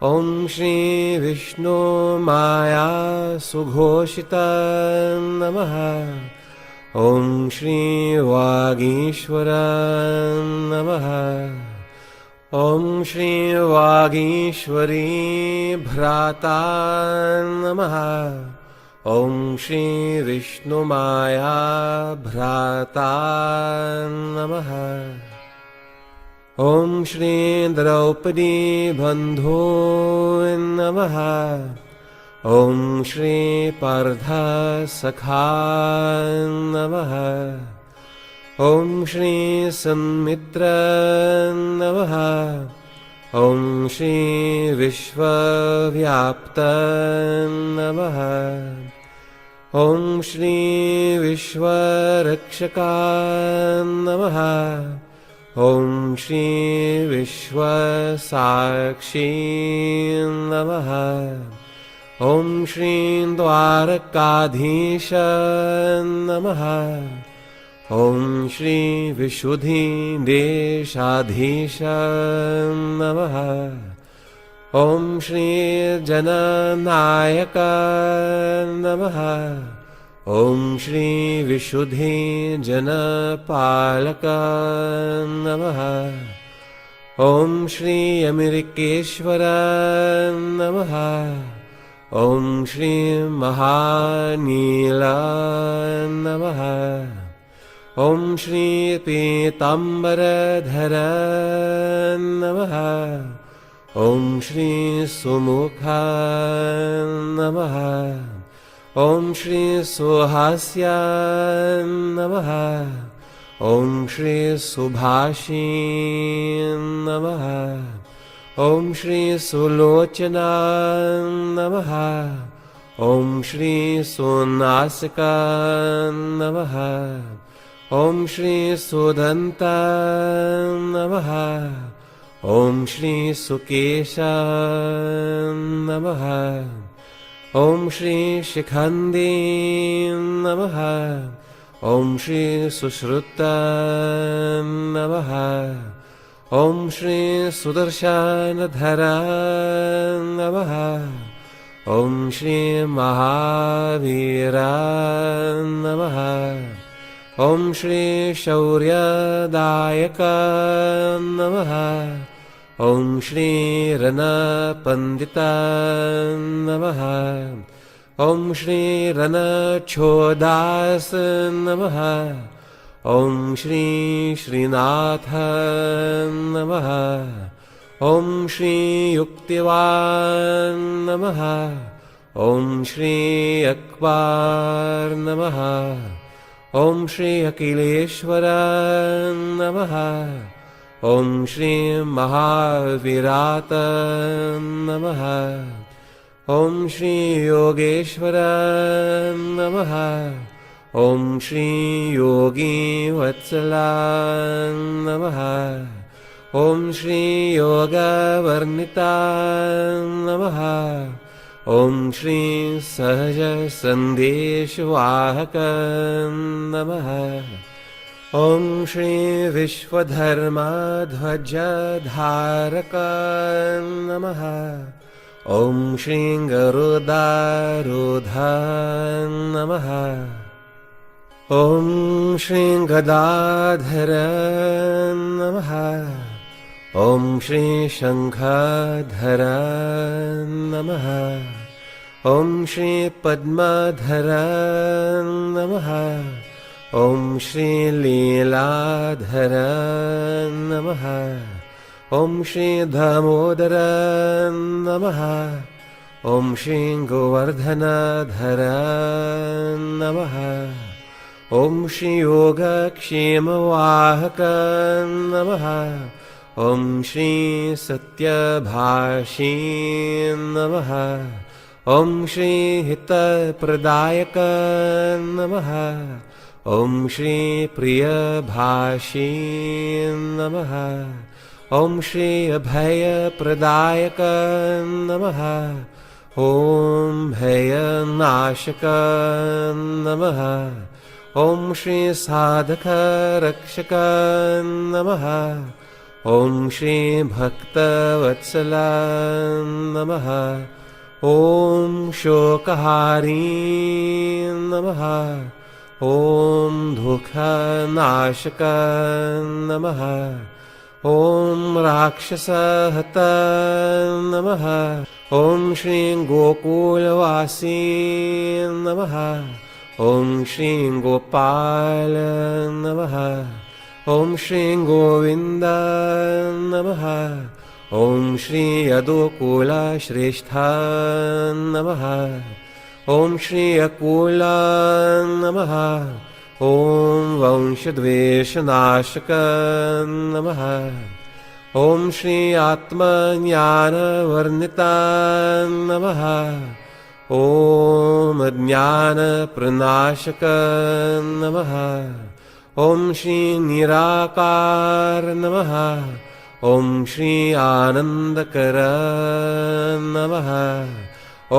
S1: ॐ श्री विष्णु माया सुघोषित नमः। ॐ श्री वागीश्वर नमः। ॐ श्री वागीश्वरी भ्राता नमः। ॐ श्री विष्णुमाया भ्राता नमः। ॐ श्री द्रौपदी बन्धो नमः। ॐ श्री पार्थ सखा नमः। ॐ श्री सन्मित्र नमः। ॐ श्री विश्वव्याप्त नमः। ॐ श्री विश्वरक्षका नमः। ॐ श्री विश्वसाक्षी नमः। ॐ श्री द्वारकाधीश नमः। ॐ श्री विशुद्धि देशाधीश नमः। ॐ श्री जननायक नमः। ॐ श्री विशुद्धि जनपालक नमः। ॐ श्री अमेरिकेश्वर नमः। ॐ श्री महानील नमः। ॐ श्री पीताम्बरधर नमः। ॐ श्री सुमुख नमः। ॐ श्री सुहास्य नमः। ॐ श्री सुभाषी नमः। ॐ श्री सुलोचना नमः। ॐ श्री सुनासिका नमः ॐ श्री सुदन्ता नमः ॐ श्री सुकेशा नमः ॐ श्री शिखण्डी नमः ॐ श्री सुश्रुता नमः ॐ श्री सुदर्शनधरा नमः ॐ श्री महावीरा नमः ॐ श्री शौर्यदायक नमः ॐ श्री रणपण्डिता नमः ॐ श्री रणछोदास नमः ॐ श्री श्रीनाथ नमः ॐ श्री युक्तिवान् नमः ॐ श्री अक्बार नमः ॐ श्री अखिलेश्वर नमः ॐ श्री महावीरात नमः ॐ श्री योगेश्वर नमः ॐ श्री योगी वत्सला नमः ॐ श्री योगवर्णिता नमः ॐ श्री सहज संदेशवाहक नमः ॐ श्री विश्वधर्मध्वजधारक नमः ॐ श्री गरुडारूढ नमः ॐ श्री गदाधर नमः ॐ श्री शङ्खधर नमः ॐ श्री पद्मधर नमः ॐ श्री लीलाधर नमः ॐ श्री दामोदर नमः ॐ श्री गोवर्धनधर नमः ॐ श्री योगक्षेमवाहक नमः ॐ श्री सत्यभाषी नमः ॐ श्री हितप्रदायक नमः ॐ श्री प्रियभाषी नमः ॐ श्री अभयप्रदायक नमः ॐ भयनाशक नमः ॐ श्री साधकरक्षक नमः ॐ श्री भक्तवत्सला नमः ॐ शोकहारी नमः ॐ दुःखनाशक नमः ॐ राक्षसहत नमः ॐ श्री गोकुलवासी नमः ॐ श्री गोपाल नमः ॐ श्री गोविन्द नमः ॐ श्री यदुकुलश्रेष्ठ नमः ॐ श्री अकुल नमः ॐ वंशद्वेषनाशक नमः ॐ श्री आत्मज्ञानवर्णिता नमः ॐ अज्ञानप्रनाशक नमः ॐ श्री निराकार नमः ॐ श्री आनन्दकर नमः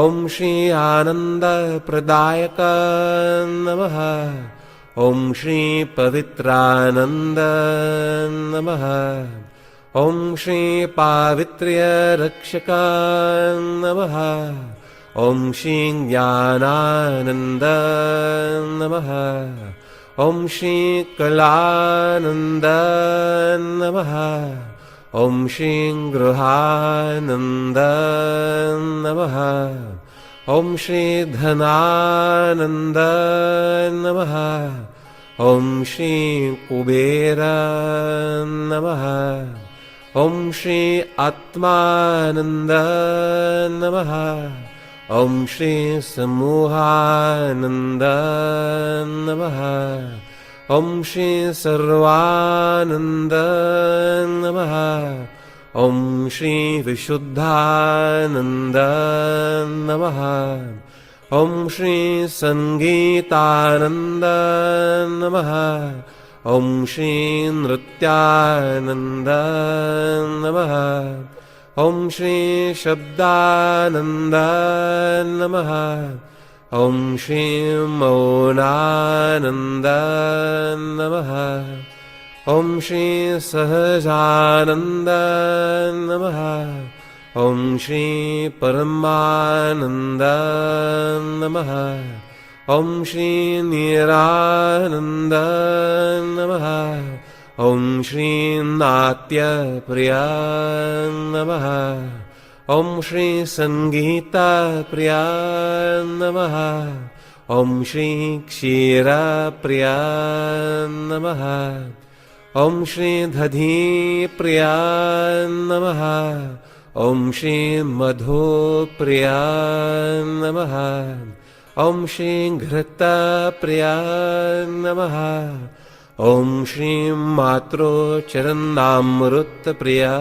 S1: ॐ श्री आनन्दप्रदायक नमः ॐ श्री पवित्रानन्द नमः ॐ श्री पावित्र्यरक्षक नमः ॐ श्री ज्ञानानन्द नमः ॐ श्री कलानन्द नमः ॐ श्री गृहानन्द नमः ॐ श्री धनानन्द नमः ॐ श्री कुबेर नमः ॐ श्री आत्मानन्द नमः ॐ श्री समूहानन्द नमः ॐ श्री सर्वानन्द नमः ॐ श्री विशुद्धानन्द नमः ॐ श्री संगीतानन्द नमः ॐ श्री नृत्यानन्द नमः ॐ श्री शब्दानन्द नमः ॐ श्री मौनानन्द नमः ॐ श्री सहजानन्द नमः ॐ श्री परमानन्द नमः ॐ श्री निरानन्द नमः ॐ श्री नाट्यप्रिया नमः ॐ श्री संगीतप्रिया नमः ॐ श्री क्षीरप्रिया नमः ॐ श्री दधिप्रिया नमः ॐ श्री मधुप्रिया नमः ॐ श्री घृतप्रिया नमः ॐ श्री मातृचरणामृतप्रिया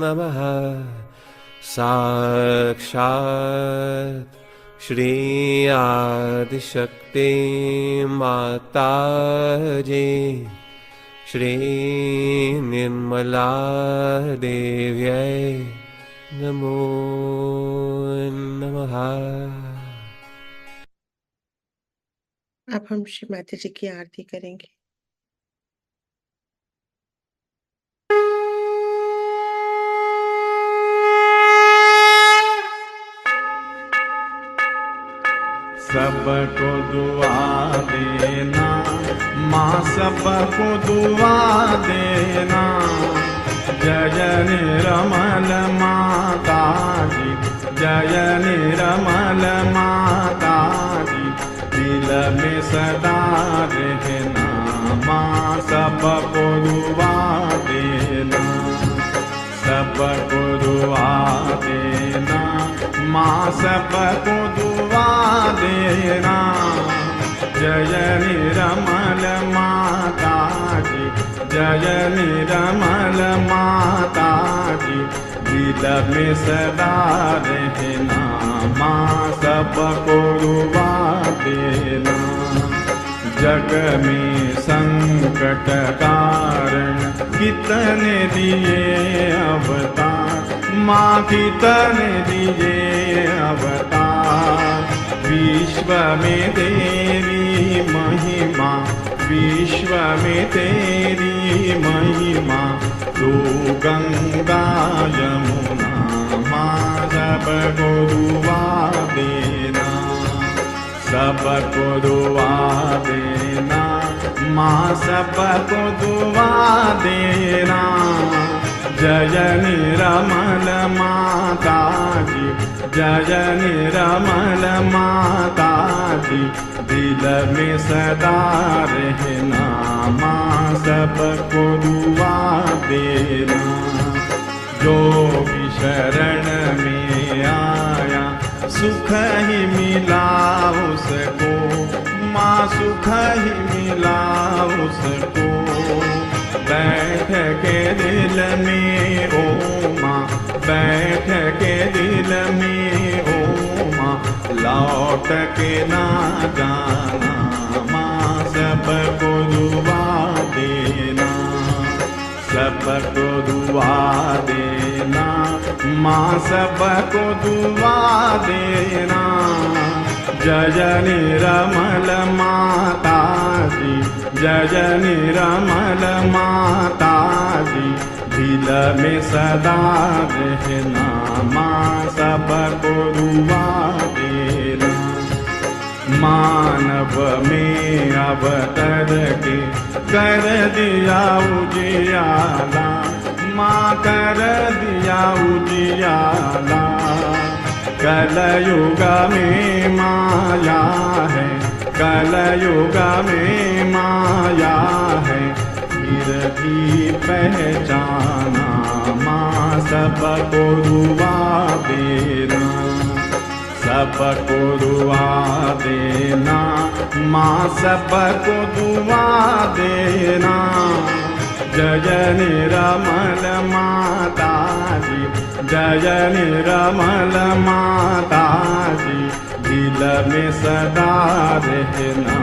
S1: नमः साक्षात् श्री आदिशक्ति माताजी श्री निर्मला देव्यै नमो नमः।
S6: अब हम श्री माता जी की आरती करेंगे।
S7: सबको दुआ देना माँ, सबको दुआ देना। जय निर्मल माता जी, जय निर्मल माता जी, दिल में सदा रहना माँ, सबको दुआ देना, सबको दुआ देना माँ, सबको दुआ देना। जय निर्मल माता जी, जय निर्मल माता जी, दिल में सदा रहना माँ, सबको दुआ देना। जग में संकट कारण कितने दिए अवतार माँ, कितने दिए अवतार। विश्व में तेरी महिमा, विश्व में तेरी महिमा, तू गंगा यमुना माँ, सबको दुआ देना, सबको दुआ देना माँ, सबको दुआ देना। जय निर्मल माता जी, जय निर्मल माता जी, दिल में सदा रहना माँ, सबको दुआ देना। जो भी शरण में आया सुख ही मिला उसको माँ, सुख ही मिला उसको। बैठ के दिल में ओ माँ, बैठ के दिल में ओ माँ, लौट के ना जाना माँ, सबको दुआ देना, सबको दुआ देना माँ, सबको दुआ देना। जय निर्मल माता जी, जय निर्मल माता जी, दिल में सदा रहना माँ, सबको दुआ देना। मानव में अवतर के कर दिया उजियाला माँ, कर दिया उजियाला। कलयुग में माया है, कलयुग में माया है, फिर भी पहचाना माँ, सबको दुआ देना, सबको दुआ देना माँ, सबको दुआ देना। जय निर्मल माता जी, जय निर्मल माता जी, दिल में सदा रहना,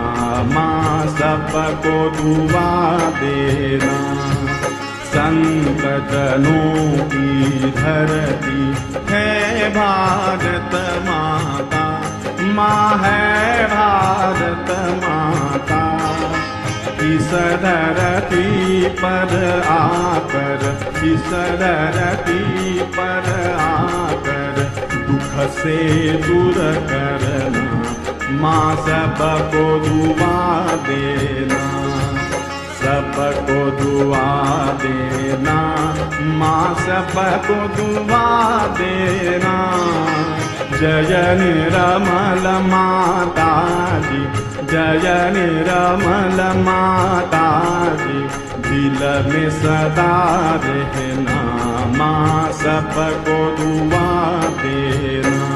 S7: माँ सबको दुआ देना। संत जनों की धरती है भारत माता, माँ है भारत माता। इस धरती पर आकर, इस धरती पर आकर दुख से दूर करना, माँ सबको दुआ देना, सबको दुआ देना, माँ सबको दुआ देना। जय निर्मल माता जी, जय निर्मल माता जी, दिल में सदा रहना, माँ सबको दुआ देना।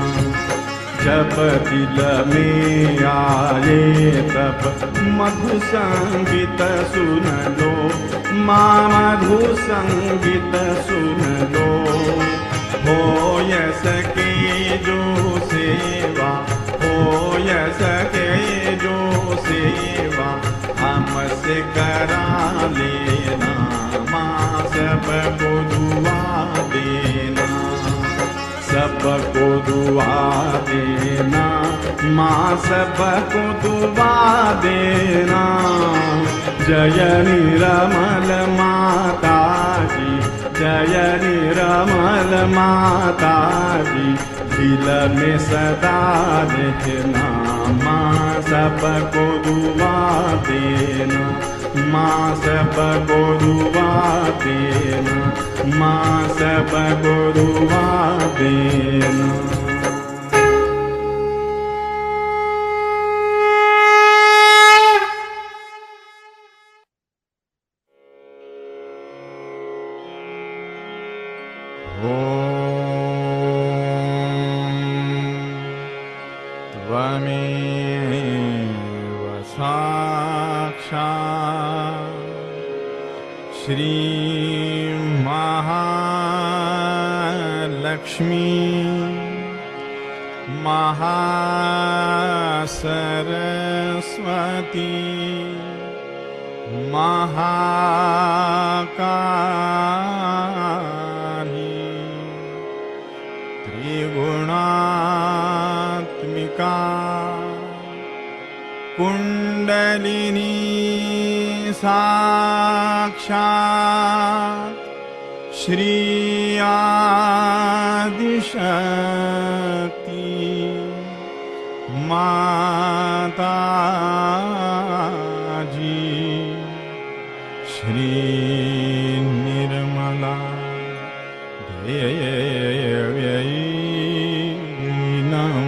S7: जब दिल में आए तब मधु संगीत सुन लो, माँ मधु संगीत सुन लो। हो य सके जो सेवा, हो य सके जो सेवा, हमसे करा लेना, माँ सबको दुआ देना, सबको दुआ देना, माँ सबको दुआ देना। जय निर्मल माता जी, जय निर्मल माता जी, दिल में सदा रहना, माँ सबको दुआ देना, माँ सबको दुआ देना, माँ सबको दुआ देना। त्वमेव साक्षात् श्री महालक्ष्मी महासरस्वती महाकाली त्रिगुणात्मिका कुंडलिनी साक्षात् श्री आदिशक्ति माता जी, श्री निर्मला देव्यै नमो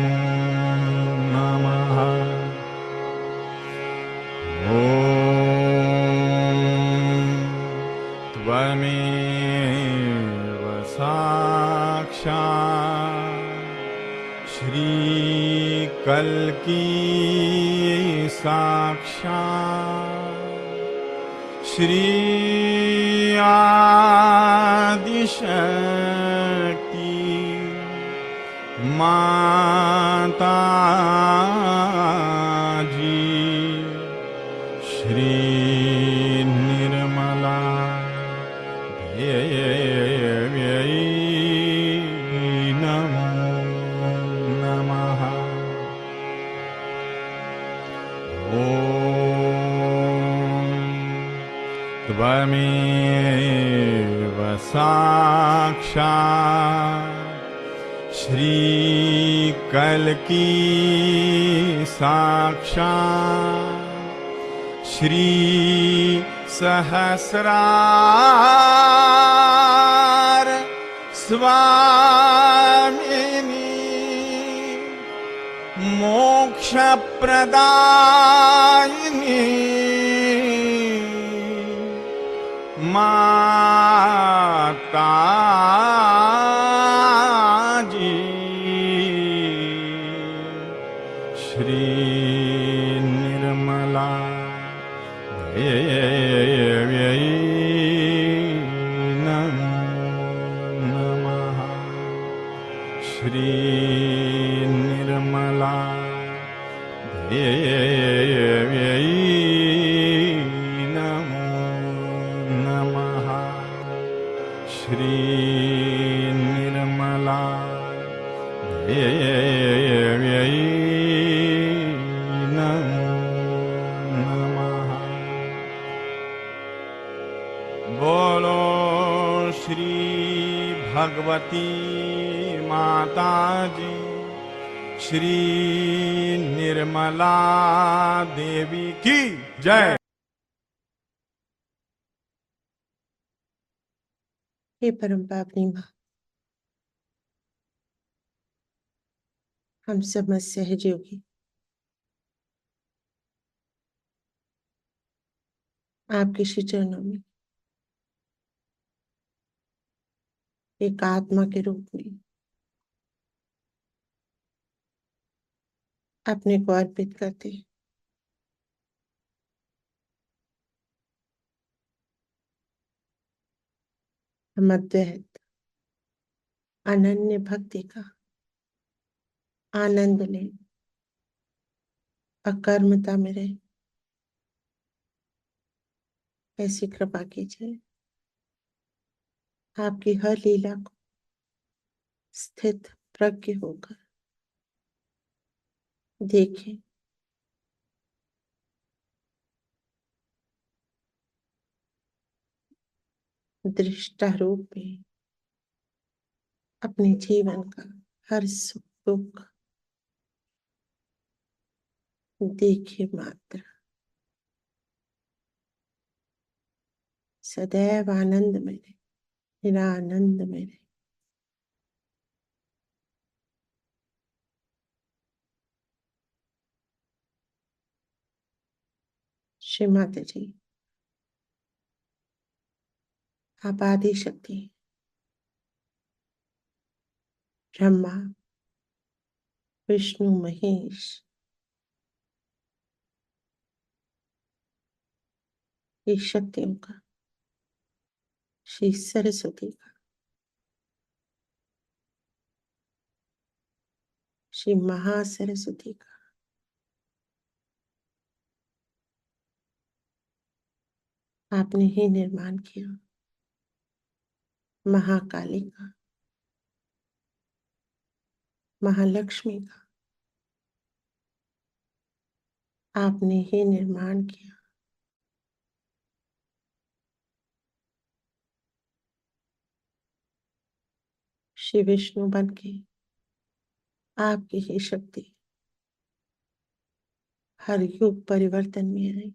S7: नमः। त्वमेव साक्षात् श्री कल्की साक्षात् श्री आदिशक्ति माता जी, श्री निर्मला देव्यै नमो नमः। त्वमेव साक्षात् श्री कल्की साक्षात् श्री सहस्रार स्वामिनी मोक्षप्रदायिनी माता जी, श्री निर्मला देव्यै नमो नमः। श्री निर्मला श्री निर्मला देव्यै नमो नमः। बोलो श्री भगवती माता जी श्री निर्मला देवी की जय।
S6: हे परम पावनी माँ, हम समस्त सहयोगी आपके श्री चरणों में एक आत्मा के रूप में अपने को अर्पित करते हैं। हम अद्वैत अनन्य भक्ति का आनंद लें, अकर्मता में रहे, ऐसी कृपा कीजिए। आपकी हर लीला को स्थित प्रज्ञ होकर देखें, दृष्टा रूप में अपने जीवन का हर सुख दुख देखे मात्र, सदैव आनंद में रहे, निरानंद में रहे। श्री माता जी, आप आदि शक्ति ब्रह्मा विष्णु महेश ये शक्तियों का, श्री सरस्वती का, श्री महासरस्वती का आपने ही निर्माण किया। महाकाली का, महालक्ष्मी का आपने ही निर्माण किया। श्री विष्णु बन के आपकी ही शक्ति हर युग परिवर्तन में आई।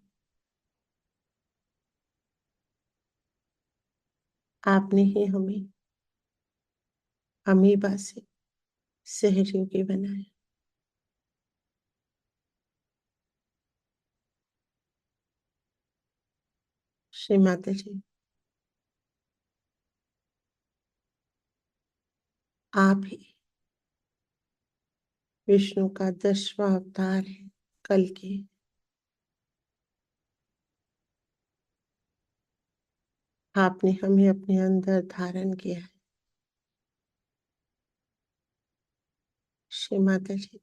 S6: आपने ही हमें अमीबा से सहयोगी बनाया। श्री माता जी, आप ही विष्णु का 10वां अवतार है। कल के आपने हमें अपने अंदर धारण किया है। श्री माता जी,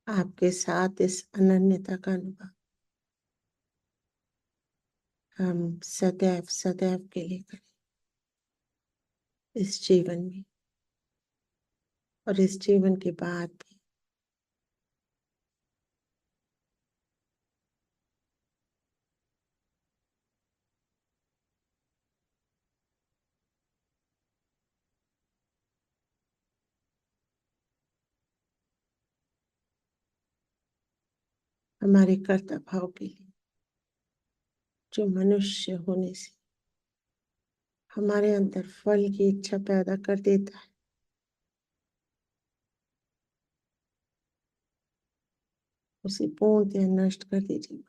S6: आपके साथ इस अनन्यता का अनुभव हम सदैव सदैव के लिए करें, इस जीवन में और इस जीवन के बाद भी। हमारे कर्ता भाव के लिए, जो मनुष्य होने से हमारे अंदर फल की इच्छा पैदा कर देता है, उसे पूर्णतः नष्ट कर दीजिए।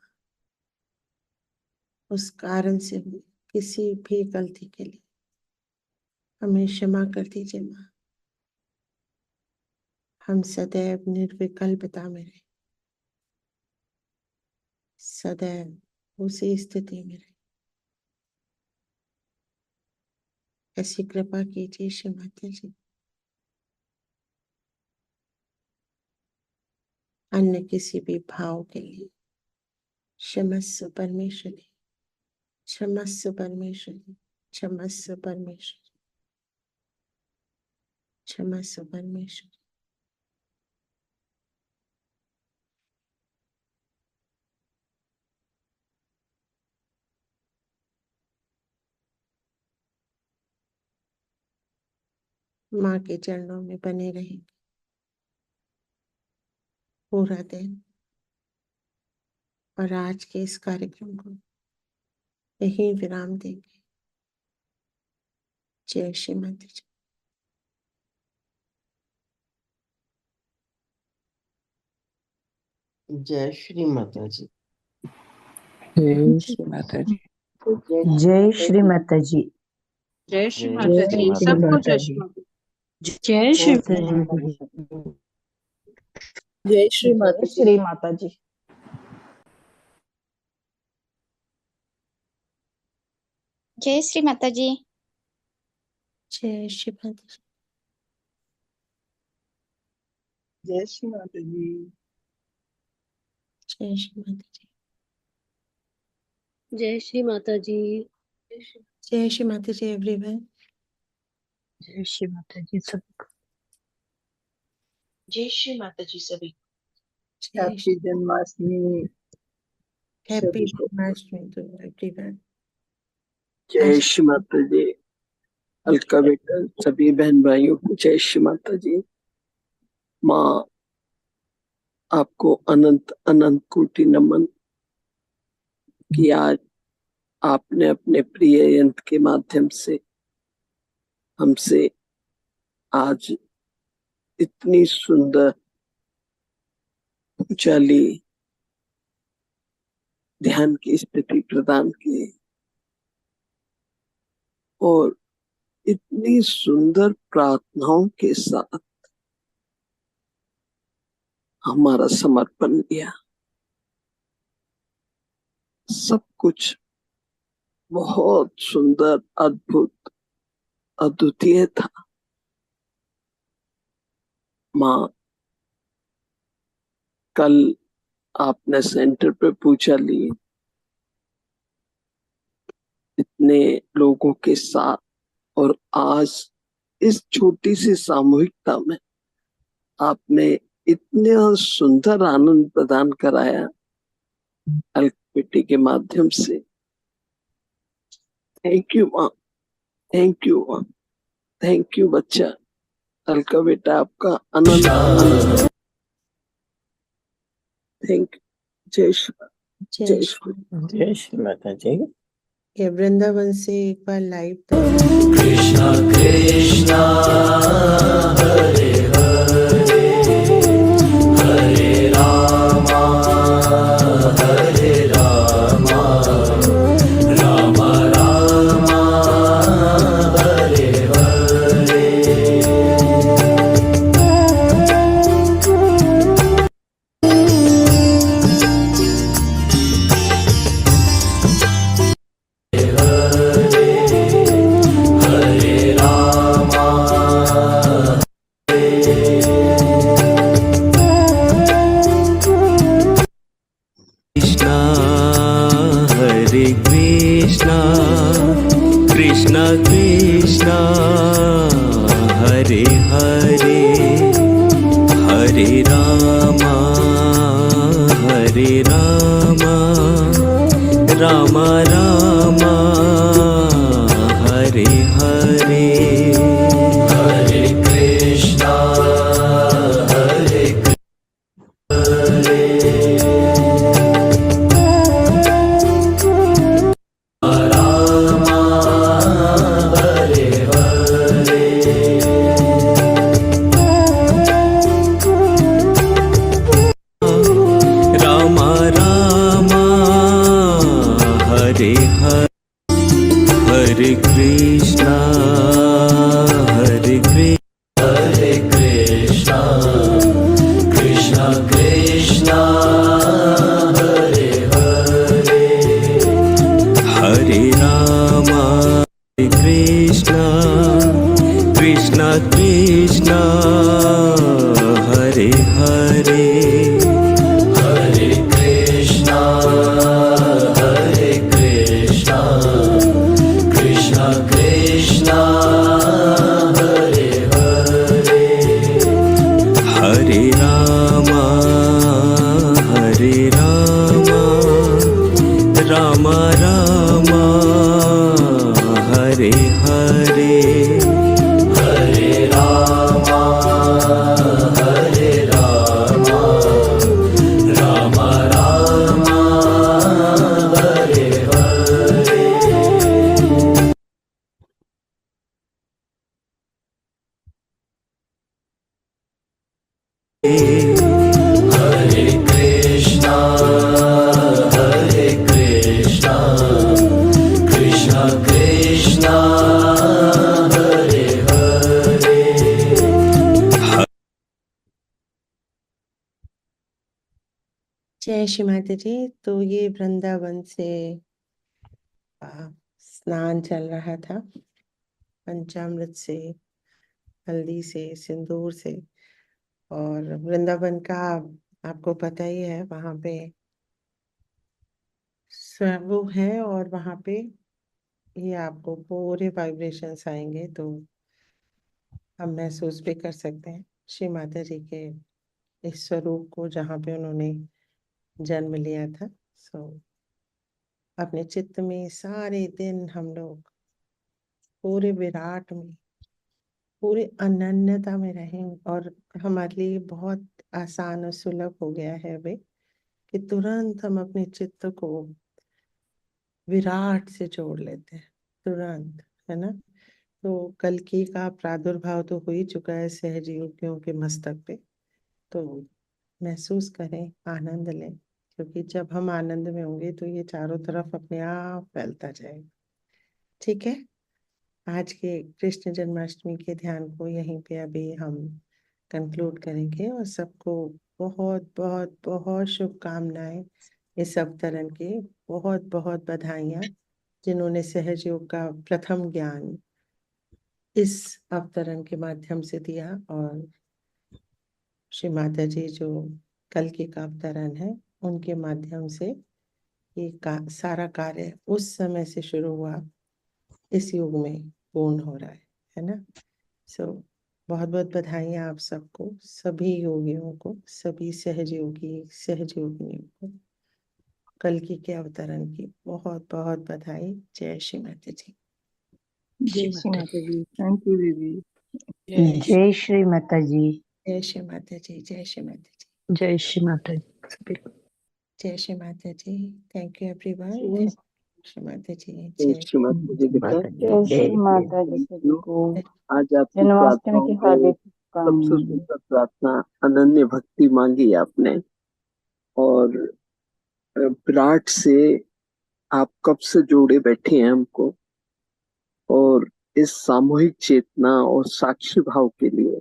S6: उस कारण से हुई किसी भी गलती के लिए हमें क्षमा कर दीजिए माँ। हम सदैव निर्विकल्पता में रहे, सदैव उसी स्थिति में रहे। ऐसी कृपा कीजिए श्री माता जी। अन्य किसी भी भाव के लिए क्षमस्व परमेश्वरी, क्षमस्व परमेश्वरी, क्षमस्व परमेश्वरी, क्षमस्व परमेश्वरी। माँ के चरणों में बने रहेंगे पूरा दिन और आज के इस कार्यक्रम को यही विराम देंगे। जय श्री माता जी।
S8: जय श्री माता जी।
S9: जय श्री माता जी। जय श्री माता जी।
S5: जय श्री
S8: जय
S5: माता
S9: श्री
S5: जी। सबको
S9: माता
S5: जय
S9: जी।
S5: श्री माता जी। जय श्री
S9: जय श्री माता श्री माता जी।
S10: जय श्री माता जी।
S6: जय श्री माता जी।
S9: जय श्री माता जी।
S6: जय श्री माता जी।
S5: जय श्री माता जी।
S6: जय श्री माता जी एवरीवन।
S9: जय श्री माता जी सबको।
S11: जय श्री माता जी सभी।
S9: Happy Janmashtami.
S6: Happy Janmashtami to everyone.
S12: जय श्री माता जी। अलका बेटा सभी बहन भाइयों को जय श्री माता जी। माँ आपको अनंत अनंत कोटि नमन कि आज आपने अपने प्रिय यंत्र के माध्यम से हमसे आज इतनी सुंदर उचाली ध्यान की स्थिति प्रदान की और इतनी सुंदर प्रार्थनाओं के साथ हमारा समर्पण किया। सब कुछ बहुत सुंदर, अद्भुत, अद्वितीय था। माँ कल आपने सेंटर पे पूजा ली, इतने लोगों के साथ, और आज इस छोटी सी सामूहिकता में आपने इतने सुंदर आनंद प्रदान कराया बेटी के माध्यम से। थैंक यू माँ, थैंक यू माँ, थैंक यू बच्चा। अलका बेटा आपका आनंद। Thank you. जय श्री
S6: जय श्री
S8: जय श्री माता जी।
S6: ये वृंदावन से एक बार लाइव
S3: कृष्णा कृष्णा हरे हरे हरे रामा हरे रामा राम रामा हरे हरे। कृष्णा कृष्णा हरे हरे हरे रामा राम रामा हरे हरे। हरे कृष्णा हरे हरे हरे कृष्णा हरे कृष्णा कृष्णा कृष्णा हरे हरे हरे रामा हरे कृष्णा कृष्णा कृष्णा हरे हरे हरे कृष्णा हरे कृष्णा राम राम हरे हरे
S2: हरे रामा हरे रामा रामा रामा हरे हरे हरे कृष्णा कृष्णा कृष्णा हरे हरे
S6: जय श्री माता जी। तो ये वृंदावन से स्नान चल रहा था, पंचामृत से, हल्दी से, सिंदूर से। और वृंदावन का आपको पता ही है, वहां पे स्वयंभू है और वहां पे ये आपको पूरे वाइब्रेशंस आएंगे, तो हम महसूस भी कर सकते हैं श्री माता जी के इस स्वरूप को जहाँ पे उन्होंने जन्म लिया था। सो अपने चित्त में सारे दिन हम लोग पूरे विराट में, पूरे अनन्यता में रहें। और हमारे लिए बहुत आसान और सुलभ हो गया है अभी कि तुरंत हम अपने चित्त को विराट से जोड़ लेते हैं, तुरंत, है ना। तो कल्कि का प्रादुर्भाव तो हो ही चुका है सहज योगियों के मस्तक पे, तो महसूस करें, आनंद लें, क्योंकि जब हम आनंद में होंगे तो ये चारों तरफ अपने आप फैलता जाएगा। ठीक है, आज के कृष्ण जन्माष्टमी के ध्यान को यहीं पे अभी हम कंक्लूड करेंगे और सबको बहुत बहुत बहुत शुभकामनाएं इस अवतरण की, बहुत बहुत बधाइयाँ जिन्होंने सहज योग का प्रथम ज्ञान इस अवतरण के माध्यम से दिया। और श्री माता जी जो कल्कि का अवतरण है उनके माध्यम से ये सारा कार्य उस समय से शुरू हुआ, इस युग में पूर्ण हो रहा है ना। सो बहुत बहुत बधाइयाँ आप सबको, सभी योगियों को, सभी सहयोगिनियों को कल्कि के अवतरण की बहुत बहुत बधाई। जय श्री माता जी।
S9: जय श्री माता जी। थैंक यू दीदी।
S5: जय श्री माता जी।
S6: जय श्री माता जी। जय श्री माता जी।
S5: जय श्री माता जी सभी को।
S6: जय श्री माता जी। Thank you everyone.
S5: जय
S6: श्री माता जी।
S12: जय
S6: जय
S12: श्री माता जी बेटा।
S5: जय श्री माता जी सभी को।
S12: आज आपकी
S5: जन्माष्टमी की
S12: प्रार्थनाओं में
S5: हार्दिक
S12: सबसे
S5: शुभकामनाएं।
S12: सुंदर प्रार्थना अनन्य भक्ति मांगी आपने, और विराट से आप कब से जोड़े बैठे हैं हमको, और इस सामूहिक चेतना और साक्षी भाव के लिए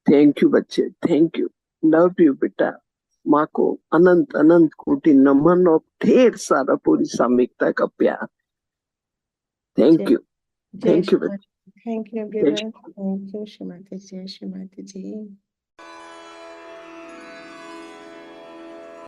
S12: थैंक यू बच्चे, थैंक यू, लव यू बेटा। माँ को अनंत अनंत कोटि नमन और ढेर सारा पूरी सामूहिकता का प्यार। थैंक यू, थैंक यू बच्चे।
S6: Thank you everyone. Thank you Shri माता जी। जय श्री माता जी।